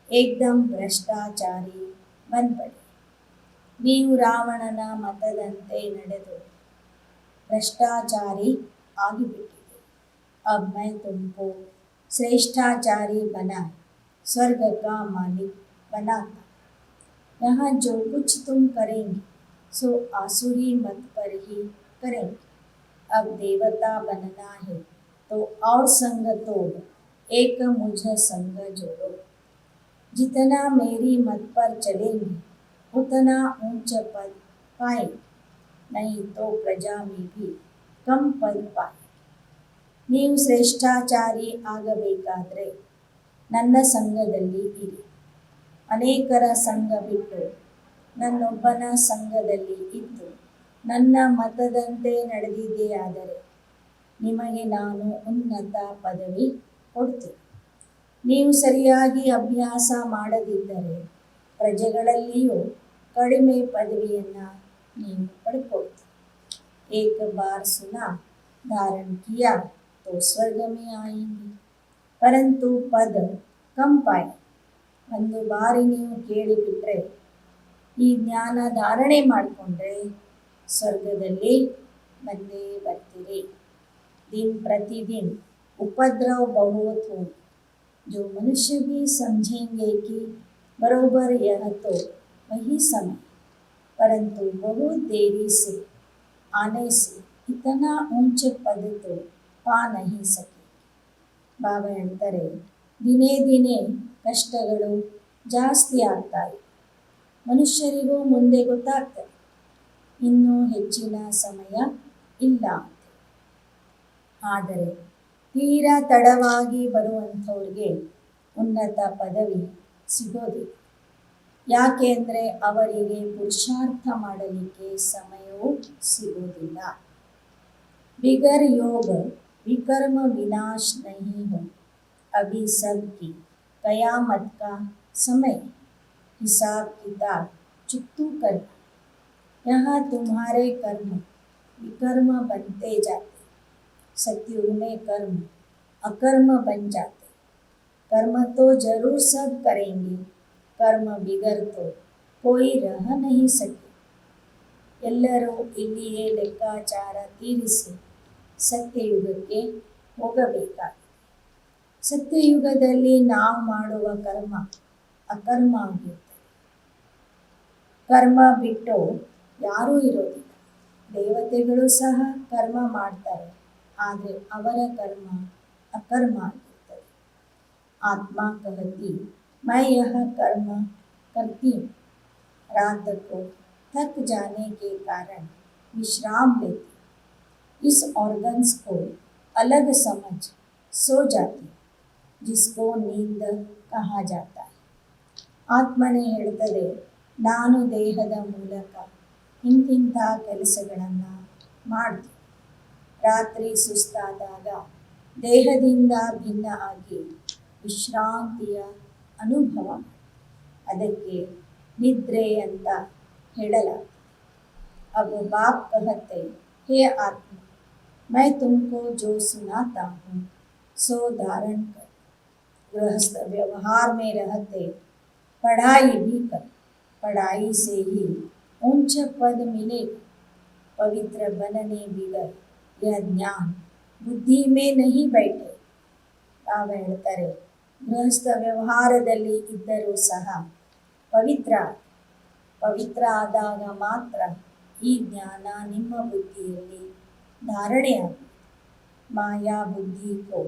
ಏಕ್ದಮ್ ಭ್ರಷ್ಟಾಚಾರಿ ಬನ್ಪಡಿ. ನೀವು ರಾವಣನ ಮತದಂತೆ ನಡೆದು ಭ್ರಷ್ಟಾಚಾರಿ ಆಗಿಬಿಟ್ಟಿದೆ. अब मैं तुमको श्रेष्ठाचारी बना स्वर्ग का मालिक बनाता. यहाँ जो कुछ तुम करेंगे सो आसुरी मत पर ही करेंगे. अब देवता बनना है तो और संग तोड़, एक मुझ संग जोड़ो। जितना मेरी मत पर चलेंगे उतना ऊंच पद पाएंगे, नहीं तो ಪ್ರಜಾ में भी ಕಂ ಪದ ಪಾಯಿ. ನೀವು ಶ್ರೇಷ್ಠಾಚಾರಿ ಆಗಬೇಕಾದ್ರೆ ನನ್ನ ಸಂಘದಲ್ಲಿ ಇರಿ. ಅನೇಕರ ಸಂಘ ಬಿಟ್ಟು ನನ್ನೊಬ್ಬನ ಸಂಘದಲ್ಲಿ ಇದ್ದು ನನ್ನ ಮತದಂತೆ ನಡೆದಿದೆಯಾದರೆ ನಿಮಗೆ ನಾನು ಉನ್ನತ ಪದವಿ ಕೊಡ್ತೀನಿ. ನೀವು ಸರಿಯಾಗಿ ಅಭ್ಯಾಸ ಮಾಡದಿದ್ದರೆ ಪ್ರಜೆಗಳಲ್ಲಿಯೂ ಕಡಿಮೆ ಪದವಿಯನ್ನು ನೀವು ಪಡ್ಕೊಳ್ತೀರಿ. ಏಕ ಬಾರ್ ಸುನಾ धारण किया तो स्वर्ग में आएंगे, परंतु पद कम पाए. ಒಂದು ಬಾರಿ ನೀವು ಕೇಳಿಬಿಟ್ರೆ ಈ ಜ್ಞಾನ ಧಾರಣೆ ಮಾಡಿಕೊಂಡ್ರೆ ಸ್ವರ್ಗದಲ್ಲಿ ಬಂದೇ ಬರ್ತೀರಿ. दिन प्रतिदिन उपद्रव बहुत हो, जो मनुष्य भी समझेंगे कि बरोबर यह तो वही समय, परंतु बहुत देरी से आने से इतना ऊंच पद तो पा नहीं सके. ಬಾಬಾ ಹೇಳ್ತಾರೆ, ದಿನೇ ದಿನೇ ಕಷ್ಟಗಳು ಜಾಸ್ತಿ ಆಗ್ತಾ ಇದೆ. ಮನುಷ್ಯರಿಗೂ ಮುಂದೆ ಗೊತ್ತಾಗ್ತದೆ ಇನ್ನೂ ಹೆಚ್ಚಿನ ಸಮಯ ಇಲ್ಲ ಅಂತ. ಆದರೆ ತೀರಾ ತಡವಾಗಿ ಬರುವಂಥವ್ರಿಗೆ ಉನ್ನತ ಪದವಿ ಸಿಗೋದಿಲ್ಲ. ಯಾಕೆ ಅಂದರೆ ಅವರಿಗೆ ಪುರುಷಾರ್ಥ ಮಾಡಲಿಕ್ಕೆ ಸಮಯವೂ ಸಿಗೋದಿಲ್ಲ. बिगर योग विकर्म विनाश नहीं हो, अभी सबकी कयामत का समय, हिसाब किताब चुकतू करना. यहाँ तुम्हारे कर्म विकर्म बनते जाते, सत्युग में कर्म अकर्म बन जाते. कर्म तो जरूर सब करेंगे, कर्म बिगर तो कोई रह नहीं सके. ಎಲ್ಲರೂ ಇಲ್ಲಿಯೇ ಲೆಕ್ಕಾಚಾರ ತೀರಿಸಿ ಸತ್ಯಯುಗಕ್ಕೆ ಹೋಗಬೇಕಾಗಿದೆ. ಸತ್ಯಯುಗದಲ್ಲಿ ನಾವು ಮಾಡುವ ಕರ್ಮ ಅಕರ್ಮ ಆಗಿರ್ತದೆ. ಕರ್ಮ ಬಿಟ್ಟು ಯಾರೂ ಇರೋದಿಲ್ಲ. ದೇವತೆಗಳು ಸಹ ಕರ್ಮ ಮಾಡ್ತಾರೆ, ಆದರೆ ಅವರ ಕರ್ಮ ಅಕರ್ಮ ಆಗಿರ್ತದೆ. ಆತ್ಮ कहती मैं यह कर्म करती हूँ, रात को थक जाने के कारण विश्राम लेती, इस ऑर्गन्स को अलग समझ सो जाती, जिसको नींद कहा जाता है. ಆತ್ಮನೇ ಹೇಳ್ತದೆ, ನಾನು ದೇಹದ ಮೂಲಕ ಇಂತಿಂಥ ಕೆಲಸಗಳನ್ನು ಮಾಡ್ತೀನಿ. ರಾತ್ರಿ ಸುಸ್ತಾದಾಗ ದೇಹದಿಂದ ಭಿನ್ನ ಆಗಿ ವಿಶ್ರಾಂತಿಯ ಅನುಭವ, ಅದಕ್ಕೆ ನಿದ್ರೆ ಅಂತ ಹೇಳಲಾಗ್ತದೆ. अब बाप कहते, हे आत्मा, मैं तुमको जो सुनाता हूँ सो धारण कर. गृहस्थ व्यवहार में रहते पढ़ाई भी कर, पढ़ाई से ही ऊंच पद मिलेगा. पवित्र बनने बिगर यह ज्ञान बुद्धि में नहीं बैठे. ಬಾಬಾ ಹೇಳ್ತಾರೆ, ಗೃಹಸ್ಥ ವ್ಯವಹಾರದಲ್ಲಿ ಇದ್ದರೂ ಸಹ ಪವಿತ್ರ ಆದಾಗ ಮಾತ್ರ ಈ ಜ್ಞಾನ ನಿಮ್ಮ ಬುದ್ಧಿಯಲ್ಲಿ धारणेआती. माया बुद्धि को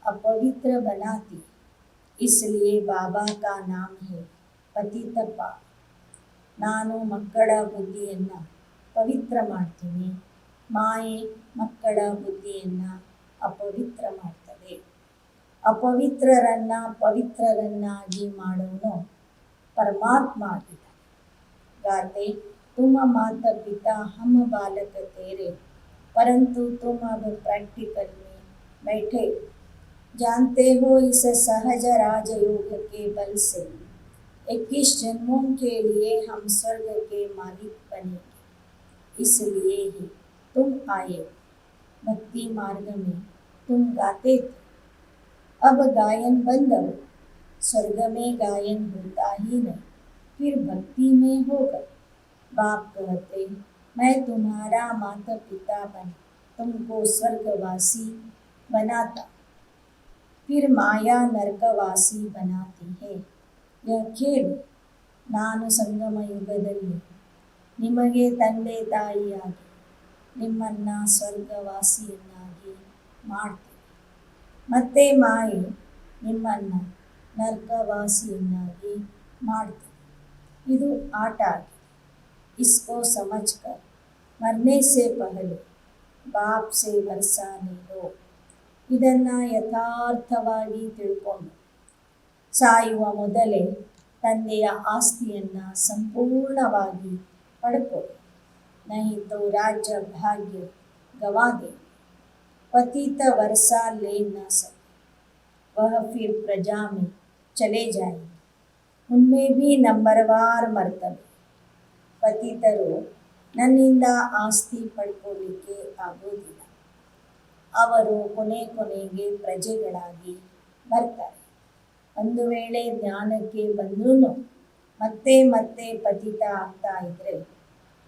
अपवित्र बनाती, इसलिए बाबा का नाम है पतित पावन. ನಾನು ಮಕ್ಕಳ ಬುದ್ಧಿಯನ್ನು ಪವಿತ್ರ ಮಾಡ್ತೀನಿ, ಮಾಯೆ ಮಕ್ಕಳ ಬುದ್ಧಿಯನ್ನು ಅಪವಿತ್ರ ಮಾಡ್ತದೆ. ಅಪವಿತ್ರರನ್ನು ಪವಿತ್ರರನ್ನಾಗಿ ಮಾಡೋನು ಪರಮಾತ್ಮ ಆಗಿದ್ದಾನೆ. गाते तुम माता पिता हम बालक तेरे, परंतु तुम अब प्रैक्टिकल में बैठे. जानते हो इस सहज राजयोग के बल से 21 जन्मों के लिए हम स्वर्ग के मालिक बनेंगे. इसलिए ही तुम आए. भक्ति मार्ग में तुम गाते थे, अब गायन बंद हो. स्वर्ग में गायन होता ही नहीं, फिर भक्ति में होगा. बाप कहते, मैं तुम्हारा माता पिता बन तुमको स्वर्गवासी बनाता, फिर माया नरकवासी बनाती है. यह खेल. ನಾನು ಸಂಗಮ ಯುಗದಲ್ಲಿ ನಿಮಗೆ ತಂದೆ ತಾಯಿಯಾಗಿ ನಿಮ್ಮನ್ನು ಸ್ವರ್ಗವಾಸಿಯನ್ನಾಗಿ ಮಾಡ್ತೀನಿ. ಮತ್ತೆ ಮಾಯೆ ನಿಮ್ಮನ್ನು ನರ್ಕವಾಸಿಯನ್ನಾಗಿ ಮಾಡ್ತದೆ. ಇದು ಆಟ ಆಗಿದೆ. इसको समझकर मरने से पहले बाप से वर्षा ले लो. ಇದನ್ನು ಯಥಾರ್ಥವಾಗಿ ತಿಳ್ಕೊಂಡು ಸಾಯುವ ಮೊದಲೇ ತಂದೆಯ ಆಸ್ತಿಯನ್ನು ಸಂಪೂರ್ಣವಾಗಿ ಪಡ್ಕೊಳ್ಳಿ. नहीं तो राज्य भाग्य गवा दे. पतित वर्षा ले न सके वह फिर प्रजा में चले जाएंगे. उनमें भी नंबरवार मರ್ತವೆ. ಪತಿತರು ನನ್ನಿಂದ ಆಸ್ತಿ ಪಡ್ಕೊಳ್ಳಿಕ್ಕೆ ಆಗೋದಿಲ್ಲ. ಅವರು ಕೊನೆಗೆ ಪ್ರಜೆಗಳಾಗಿ ಬರ್ತಾರೆ. ಒಂದು ವೇಳೆ ಜ್ಞಾನಕ್ಕೆ ಬಂದ್ರೂ ಮತ್ತೆ ಪತಿತ ಆಗ್ತಾ ಇದ್ರೆ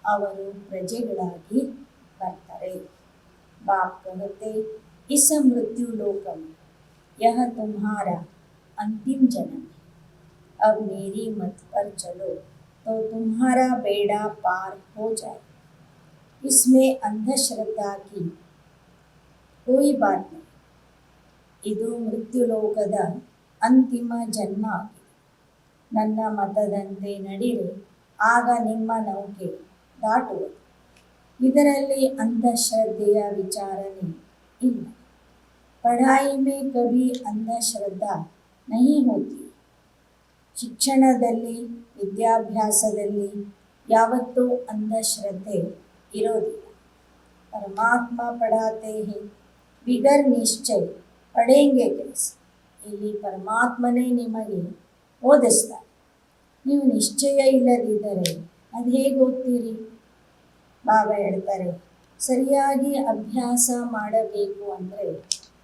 ಅವರು ಪ್ರಜೆಗಳಾಗಿ ಬರ್ತಾರೆ. ಬಾಪ್ कहते इस मृत्यु लोक में यह तुम्हारा अंतिम जन्म है. अब मेरी मत पर चलो तो तुम्हारा बेड़ा पार हो जाए. इसमें अंधश्रद्धा की कोई बात नहीं. ಇದು ಮೃತ್ಯುಲೋಕದ ಅಂತಿಮ ಜನ್ಮ ಆಗಿದೆ. ನನ್ನ ಮತದಂತೆ ನಡಿರೆ ಆಗ ನಿಮ್ಮ ನೌಕೆ ದಾಟುವುದು. ಇದರಲ್ಲಿ ಅಂಧಶ್ರದ್ಧೆಯ ವಿಚಾರನೇ ಇಲ್ಲ. पढ़ाई में कभी अंधश्रद्धा नहीं होती. ಶಿಕ್ಷಣದಲ್ಲಿ ವಿದ್ಯಾಭ್ಯಾಸದಲ್ಲಿ ಯಾವತ್ತೂ ಅಂಧಶ್ರದ್ಧೆ ಇರೋದಿಲ್ಲ. ಪರಮಾತ್ಮ ಪಢಾತೆ ಹೇ ಬಿಗರ್ ನಿಶ್ಚಯ ಪಡೆಂಗೆ ಕೆಲಸ. ಇಲ್ಲಿ ಪರಮಾತ್ಮನೇ ನಿಮಗೆ ಓದಿಸ್ತಾರೆ. ನೀವು ನಿಶ್ಚಯ ಇಲ್ಲದಿದ್ದರೆ ಅದು ಹೇಗೆ ಓದ್ತೀರಿ? ಬಾಬಾ ಹೇಳ್ತಾರೆ, ಸರಿಯಾಗಿ ಅಭ್ಯಾಸ ಮಾಡಬೇಕು ಅಂದರೆ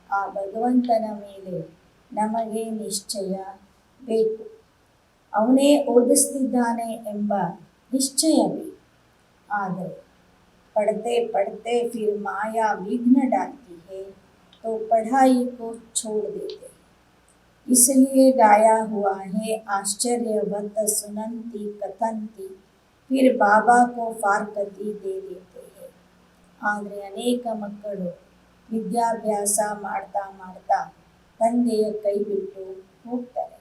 ಆ ಭಗವಂತನ ಮೇಲೆ ನಮಗೆ ನಿಶ್ಚಯ ಬೇಕು. ಅವನೇ ಓದಿಸ್ತಿದ್ದಾನೆ ಎಂಬ ನಿಶ್ಚಯ ಬೇಕು. ಆದರೆ पढ़ते फिर माया विघ्न डालती है तो पढ़ाई को छोड़ देते हैं. इसलिए गाया हुआ है आश्चर्यवत सुनंती कथंती फिर बाबा को फारकती दे देते हैं. ಆದರೆ ಅನೇಕ ಮಕ್ಕಳು ವಿದ್ಯಾಭ್ಯಾಸ ಮಾಡ್ತಾ ತಂದೆಯ ಕೈ ಬಿಟ್ಟು ಹೋಗ್ತಾರೆ.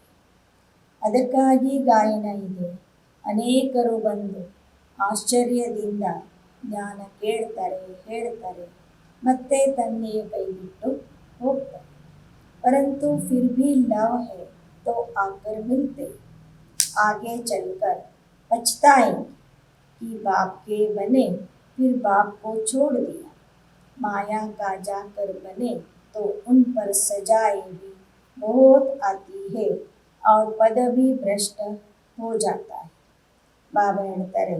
ಅದಕ್ಕಾಗಿ ಗಾಯನ ಇದೆ. ಅನೇಕರು ಬಂದು ಆಶ್ಚರ್ಯದಿಂದ ಜ್ಞಾನ ಹೇಳ್ತಾರೆ ಮತ್ತೆ ತಂದೆಯ ಕೈ ಬಿಟ್ಟು ಹೋಗ್ತಾರೆ. परंतु फिर भी लव है तो आकर मिलते. आगे चलकर पछताएंगे कि बाप के बने फिर बाप को छोड़ दिया. माया का जाकर बने तो उन पर सजाएं भी बहुत आती है और पद भी भ्रष्ट हो जाता है. ಬಾಬಾ ಹೇಳ್ತಾರೆ,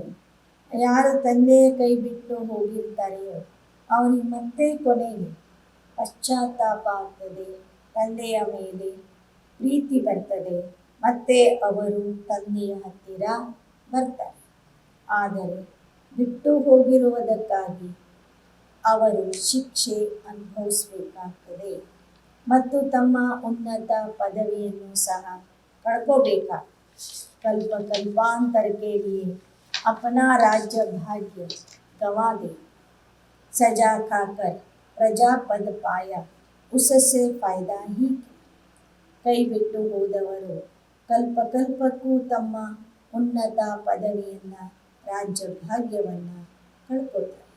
ಯಾರು ತಂದೆಯ ಕೈ ಬಿಟ್ಟು ಹೋಗಿರ್ತಾರೆಯೋ ಅವರಿಗೆ ಮತ್ತೆ ಕೊನೆಗೆ ಪಶ್ಚಾತ್ತಾಪ ಆಗ್ತದೆ, ತಂದೆಯ ಮೇಲೆ ಪ್ರೀತಿ ಬರ್ತದೆ, ಮತ್ತೆ ಅವರು ತಂದೆಯ ಹತ್ತಿರ ಬರ್ತಾರೆ. ಆದರೆ ಬಿಟ್ಟು ಹೋಗಿರುವುದಕ್ಕಾಗಿ ಅವರು ಶಿಕ್ಷೆ ಅನುಭವಿಸಬೇಕಾಗ್ತದೆ ಮತ್ತು ತಮ್ಮ ಉನ್ನತ ಪದವಿಯನ್ನು ಸಹ ಕಳ್ಕೋಬೇಕಾಗ್ತದೆ. कल्प कल्पांतर के लिए अपना राज्य भाग्य गंवा दे. सजा खाकर प्रजा पद पाया उससे फायदा ही. ಕೈ ಬಿಟ್ಟು ಹೋದವರು ಕಲ್ಪಕ್ಕೂ ತಮ್ಮ ಉನ್ನತ ಪದವಿಯನ್ನು ರಾಜ್ಯ ಭಾಗ್ಯವನ್ನು ಕಳ್ಕೊತಾರೆ.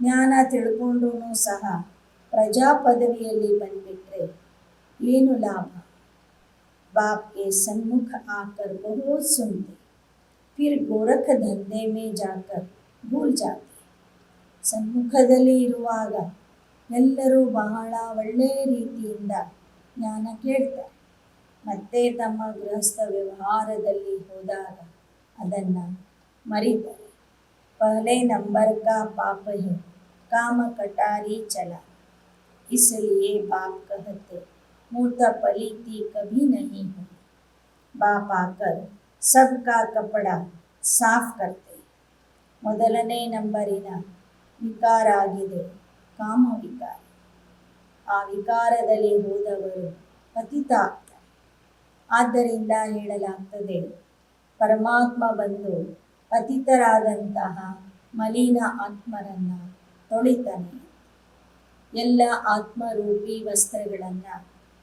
ಜ್ಞಾನ ತಿಳ್ಕೊಂಡ್ರೂ ಸಹ ಪ್ರಜಾ ಪದವಿಯಲ್ಲಿ ಬಂದುಬಿಟ್ರೆ ಏನು ಲಾಭ? बाप के सन्मुख आकर बहुत सुनते फिर गोरख धंधे में जाकर भूल जाते. ಸನ್ಮುಖದಲ್ಲಿ ಇರುವಾಗ ಎಲ್ಲರೂ ಬಹಳ ಒಳ್ಳೆಯ ರೀತಿಯಿಂದ ಜ್ಞಾನ ಕೇಳ್ತಾರೆ. ಮತ್ತೆ ತಮ್ಮ ಗೃಹಸ್ಥ ವ್ಯವಹಾರದಲ್ಲಿ ಹೋದಾಗ ಅದನ್ನು ಮರೀತಾರೆ. ಪಹಲೆ ನಂಬರ್ ಕಾ ಪಾಪ है काम कटारी चला. इसलिए बाप कहते मूर्त पलीती कभी नहीं हो. बाप आकर सबका कपड़ा साफ करते. ಮೊದಲನೇ ನಂಬರಿನ ವಿಕಾರ ಆಗಿದೆ ಕಾಮ ವಿಕಾರ. ಆ ವಿಕಾರದಲ್ಲಿ ಹೋದವರು ಪತಿತ ಆಗ್ತಾರೆ. ಆದ್ದರಿಂದ ಹೇಳಲಾಗ್ತದೆ, ಪರಮಾತ್ಮ ಬಂದು ಪತಿತರಾದಂತಹ ಮಲಿನ ಆತ್ಮರನ್ನು ತೊಳಿತಾನೆ. ಎಲ್ಲ ಆತ್ಮರೂಪಿ ವಸ್ತ್ರಗಳನ್ನು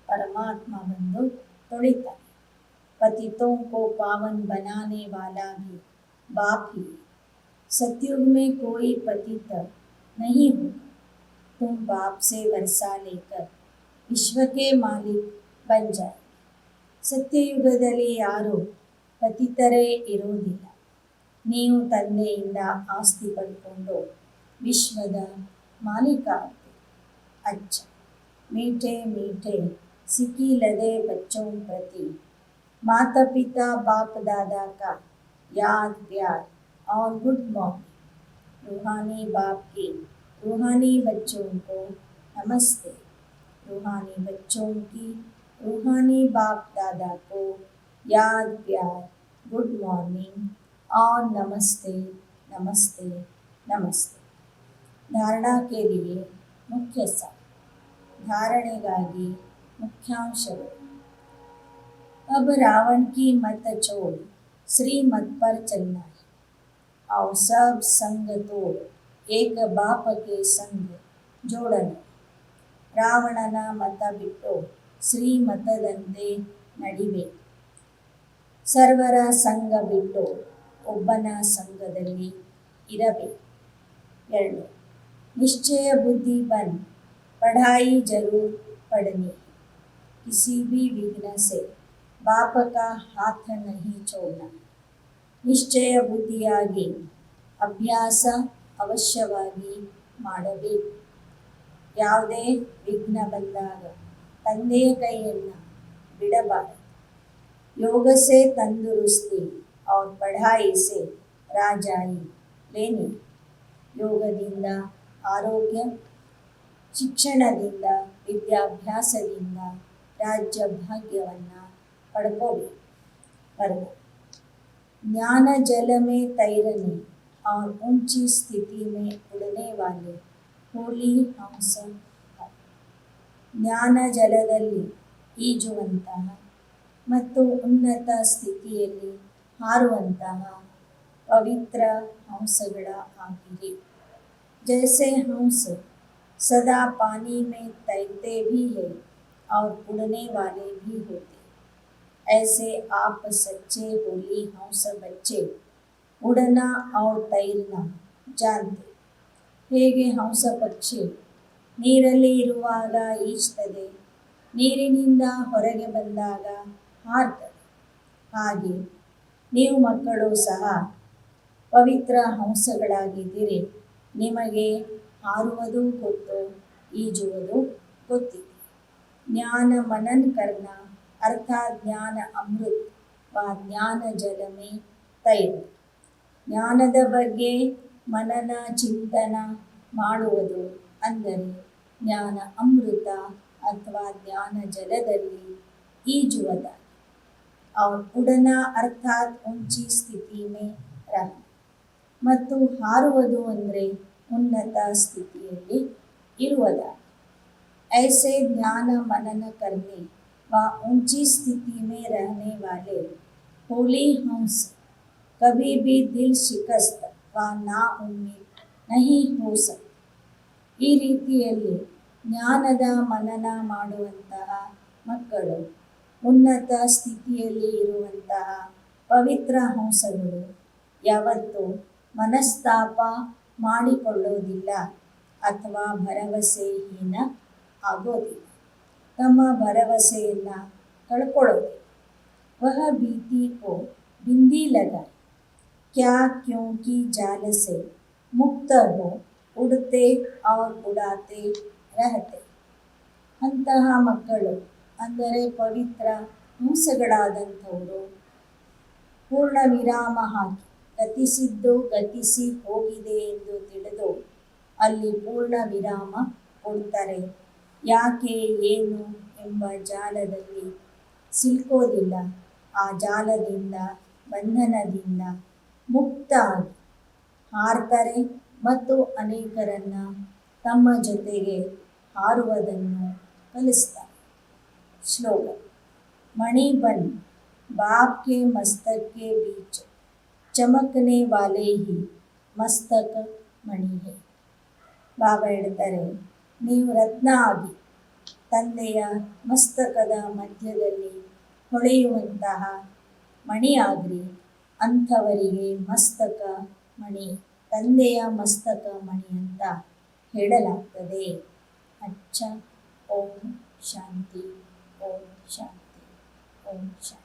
परमात्मा ಬಂದು ತೊಳಿತಾನೆ. पतितों को पावन बनाने वाला भी बाप ही है. सतयुग में कोई पतित नहीं होगा. तुम बाप से वर्षा लेकर विश्व के मालिक बन जाए. ಸತ್ಯಯುಗದಲ್ಲಿ ಯಾರು ಪತಿತರೇ ಇರುವುದಿಲ್ಲ. ನೀವು ತಂದೆಯಿಂದ ಆಸ್ತಿ ಪಡ್ಕೊಂಡು ವಿಶ್ವದ ಮಾಲೀಕ ಆಗ್ತೀರಿ. ಅಚ್ಚ मीठे मीठे सिकी लदे बच्चों प्रति माता पिता बाप दादा का याद प्यार और गुड मॉर्निंग. रूहानी बाप की रूहानी बच्चों को नमस्ते. रूहानी बच्चों की रूहानी बाप दादा को याद प्यार गुड मॉर्निंग और नमस्ते नमस्ते नमस्ते. धारणा के लिए मुख्य सार. धारणेಗಾಗಿ मुख्यांशಗಳು. अब रावण की मत छोड़ श्री मत पर चलना है और सब संग तोड़ एक बाप के संग जोड़ना. ರಾವಣನ ಮತ ಬಿಟ್ಟು ಶ್ರೀಮತದಂತೆ ನಡಿಬೇಕು. ಸರ್ವರ ಸಂಘ ಬಿಟ್ಟು ಒಬ್ಬನ ಸಂಘದಲ್ಲಿ ಇರಬೇಕು. 2. निश्चय बुद्धि बन पढ़ाई जरूर पढ़नी है. किसी भी विघ्न से बाप का हाथ नहीं छोड़ना. ನಿಶ್ಚಯ ಬುದ್ಧಿಯಾಗಿ ಅಭ್ಯಾಸ ಅವಶ್ಯವಾಗಿ ಮಾಡಬೇಕು. ಯಾವುದೇ ವಿಘ್ನ ಬಂದಾಗ ತಂದೆಯ ಕೈಯನ್ನು ಬಿಡಬಾರದು. योग से तंदुरुस्ती और पढ़ाई से राजाई लेनी. ಯೋಗದಿಂದ ಆರೋಗ್ಯ, ಶಿಕ್ಷಣದಿಂದ ವಿದ್ಯಾಭ್ಯಾಸದಿಂದ ರಾಜ್ಯ ಭಾಗ್ಯವನ್ನು ಪಡ್ಕೋಬೇಕು. वर्ग ज्ञान जल में तैरने और ऊंची स्थिति में उड़ने वाले होली हंस. ಜ್ಞಾನ ಜಲದಲ್ಲಿ ಈಜುವಂತಹ ಮತ್ತು ಉನ್ನತ ಸ್ಥಿತಿಯಲ್ಲಿ ಹಾರುವಂತಹ ಪವಿತ್ರ ಹಂಸಗಳ ಆಗಿರಿ. जैसे हंस सदा पानी में तैरते भी है और उड़ने वाले भी होते, ऐसे आप सच्चे होली हंस बच्चे उड़ना और तैरना जानते. ಹೇಗೆ ಹಂಸ ಪಕ್ಷಿ ನೀರಲ್ಲಿ ಇರುವಾಗ ಈಜ್ತದೆ, ನೀರಿನಿಂದ ಹೊರಗೆ ಬಂದಾಗ ಹಾರ್ತದೆ, ಹಾಗೆ ನೀವು ಮಕ್ಕಳು ಸಹ ಪವಿತ್ರ ಹಂಸಗಳಾಗಿದ್ದೀರಿ. ನಿಮಗೆ ಹಾರುವುದು ಗೊತ್ತು, ಈಜುವುದು ಗೊತ್ತಿದೆ. ज्ञान मनन करना अर्थात ज्ञान अमृत व ज्ञान जल में तैर. ಜ್ಞಾನದ ಬಗ್ಗೆ ಮನನ ಚಿಂತನ ಮಾಡುವುದು ಅಂದರೆ ಜ್ಞಾನ ಅಮೃತ ಅಥವಾ ಜ್ಞಾನ ಜಲದಲ್ಲಿ ಈಜುವುದಾಗಿ. और उड़ना अर्थात ऊंची स्थिति में रहना. ಮತ್ತು ಹಾರುವುದು ಅಂದರೆ ಉನ್ನತ ಸ್ಥಿತಿಯಲ್ಲಿ ಇರುವುದಾಗಿ. ऐसे ज्ञान मनन करने व ऊंची स्थिति में रहने वाले होली हंस कभी भी दिल शिकस्त व नाउम्मीद नहीं हो सकते. ಈ ರೀತಿಯಲ್ಲಿ ಜ್ಞಾನದ ಮನನ ಮಾಡುವಂತಹ ಮಕ್ಕಳು ಉನ್ನತ ಸ್ಥಿತಿಯಲ್ಲಿ ಇರುವಂತಹ ಪವಿತ್ರ ಹಂಸಗಳು ಯಾವತ್ತೂ ಮನಸ್ತಾಪ ಮಾಡಿಕೊಳ್ಳೋದಿಲ್ಲ ಅಥವಾ ಭರವಸೆಹೀನ ಆಗೋದಿಲ್ಲ. ತಮ್ಮ ಭರವಸೆಯನ್ನು ಕಳ್ಕೊಳ್ಳೋದಿಲ್ಲ. वह भीति को बिंदी लगाए क्या क्योंकि जाल से मुक्त हो उड़ते और उड़ाते रहते. ಅಂತಹ ಮಕ್ಕಳು ಅಂದರೆ ಪವಿತ್ರ ಹಂಸಗಳಾದಂಥವರು ಪೂರ್ಣ ವಿರಾಮ ಹಾಕಿ ಗತಿಸಿದ್ದು ಗತಿಸಿ ಹೋಗಿದೆ ಎಂದು ತಿಳಿದು ಅಲ್ಲಿ ಪೂರ್ಣ ವಿರಾಮ ಕೊಡ್ತಾರೆ. ಯಾಕೆ ಏನು ಎಂಬ ಜಾಲದಲ್ಲಿ ಸಿಲ್ಕೋದಿಲ್ಲ. ಆ ಜಾಲದಿಂದ ಬಂಧನದಿಂದ ಮುಕ್ತಾಗಿ ಹಾರ್ತಾರೆ ಮತ್ತು ಅನೇಕರನ್ನು ತಮ್ಮ ಜೊತೆಗೆ ಹಾರುವುದನ್ನು ಕಲಿಸ್ತಾರೆ. श्लोक मणि बन बाप के मस्तक के बीच चमकने वाले ही मस्तक मणि है. ಬಾಬಾ ಹೇಳ್ತಾರೆ, ನೀವು ರತ್ನ ಆಗಿ ತಂದೆಯ ಮಸ್ತಕದ ಮಧ್ಯದಲ್ಲಿ ಹೊಳೆಯುವಂತಹ ಮಣಿಯಾಗ್ರಿ. ಅಂಥವರಿಗೆ ಮಸ್ತಕ ಮಣಿ, ತಂದೆಯ ಮಸ್ತಕ ಮಣಿ ಅಂತ ಹೇಳಲಾಗ್ತದೆ. ಅಚ್ಚ. ಓಂ ಶಾಂತಿ, ಓಂ ಶಾಂತಿ, ಓಂ ಶಾಂತಿ.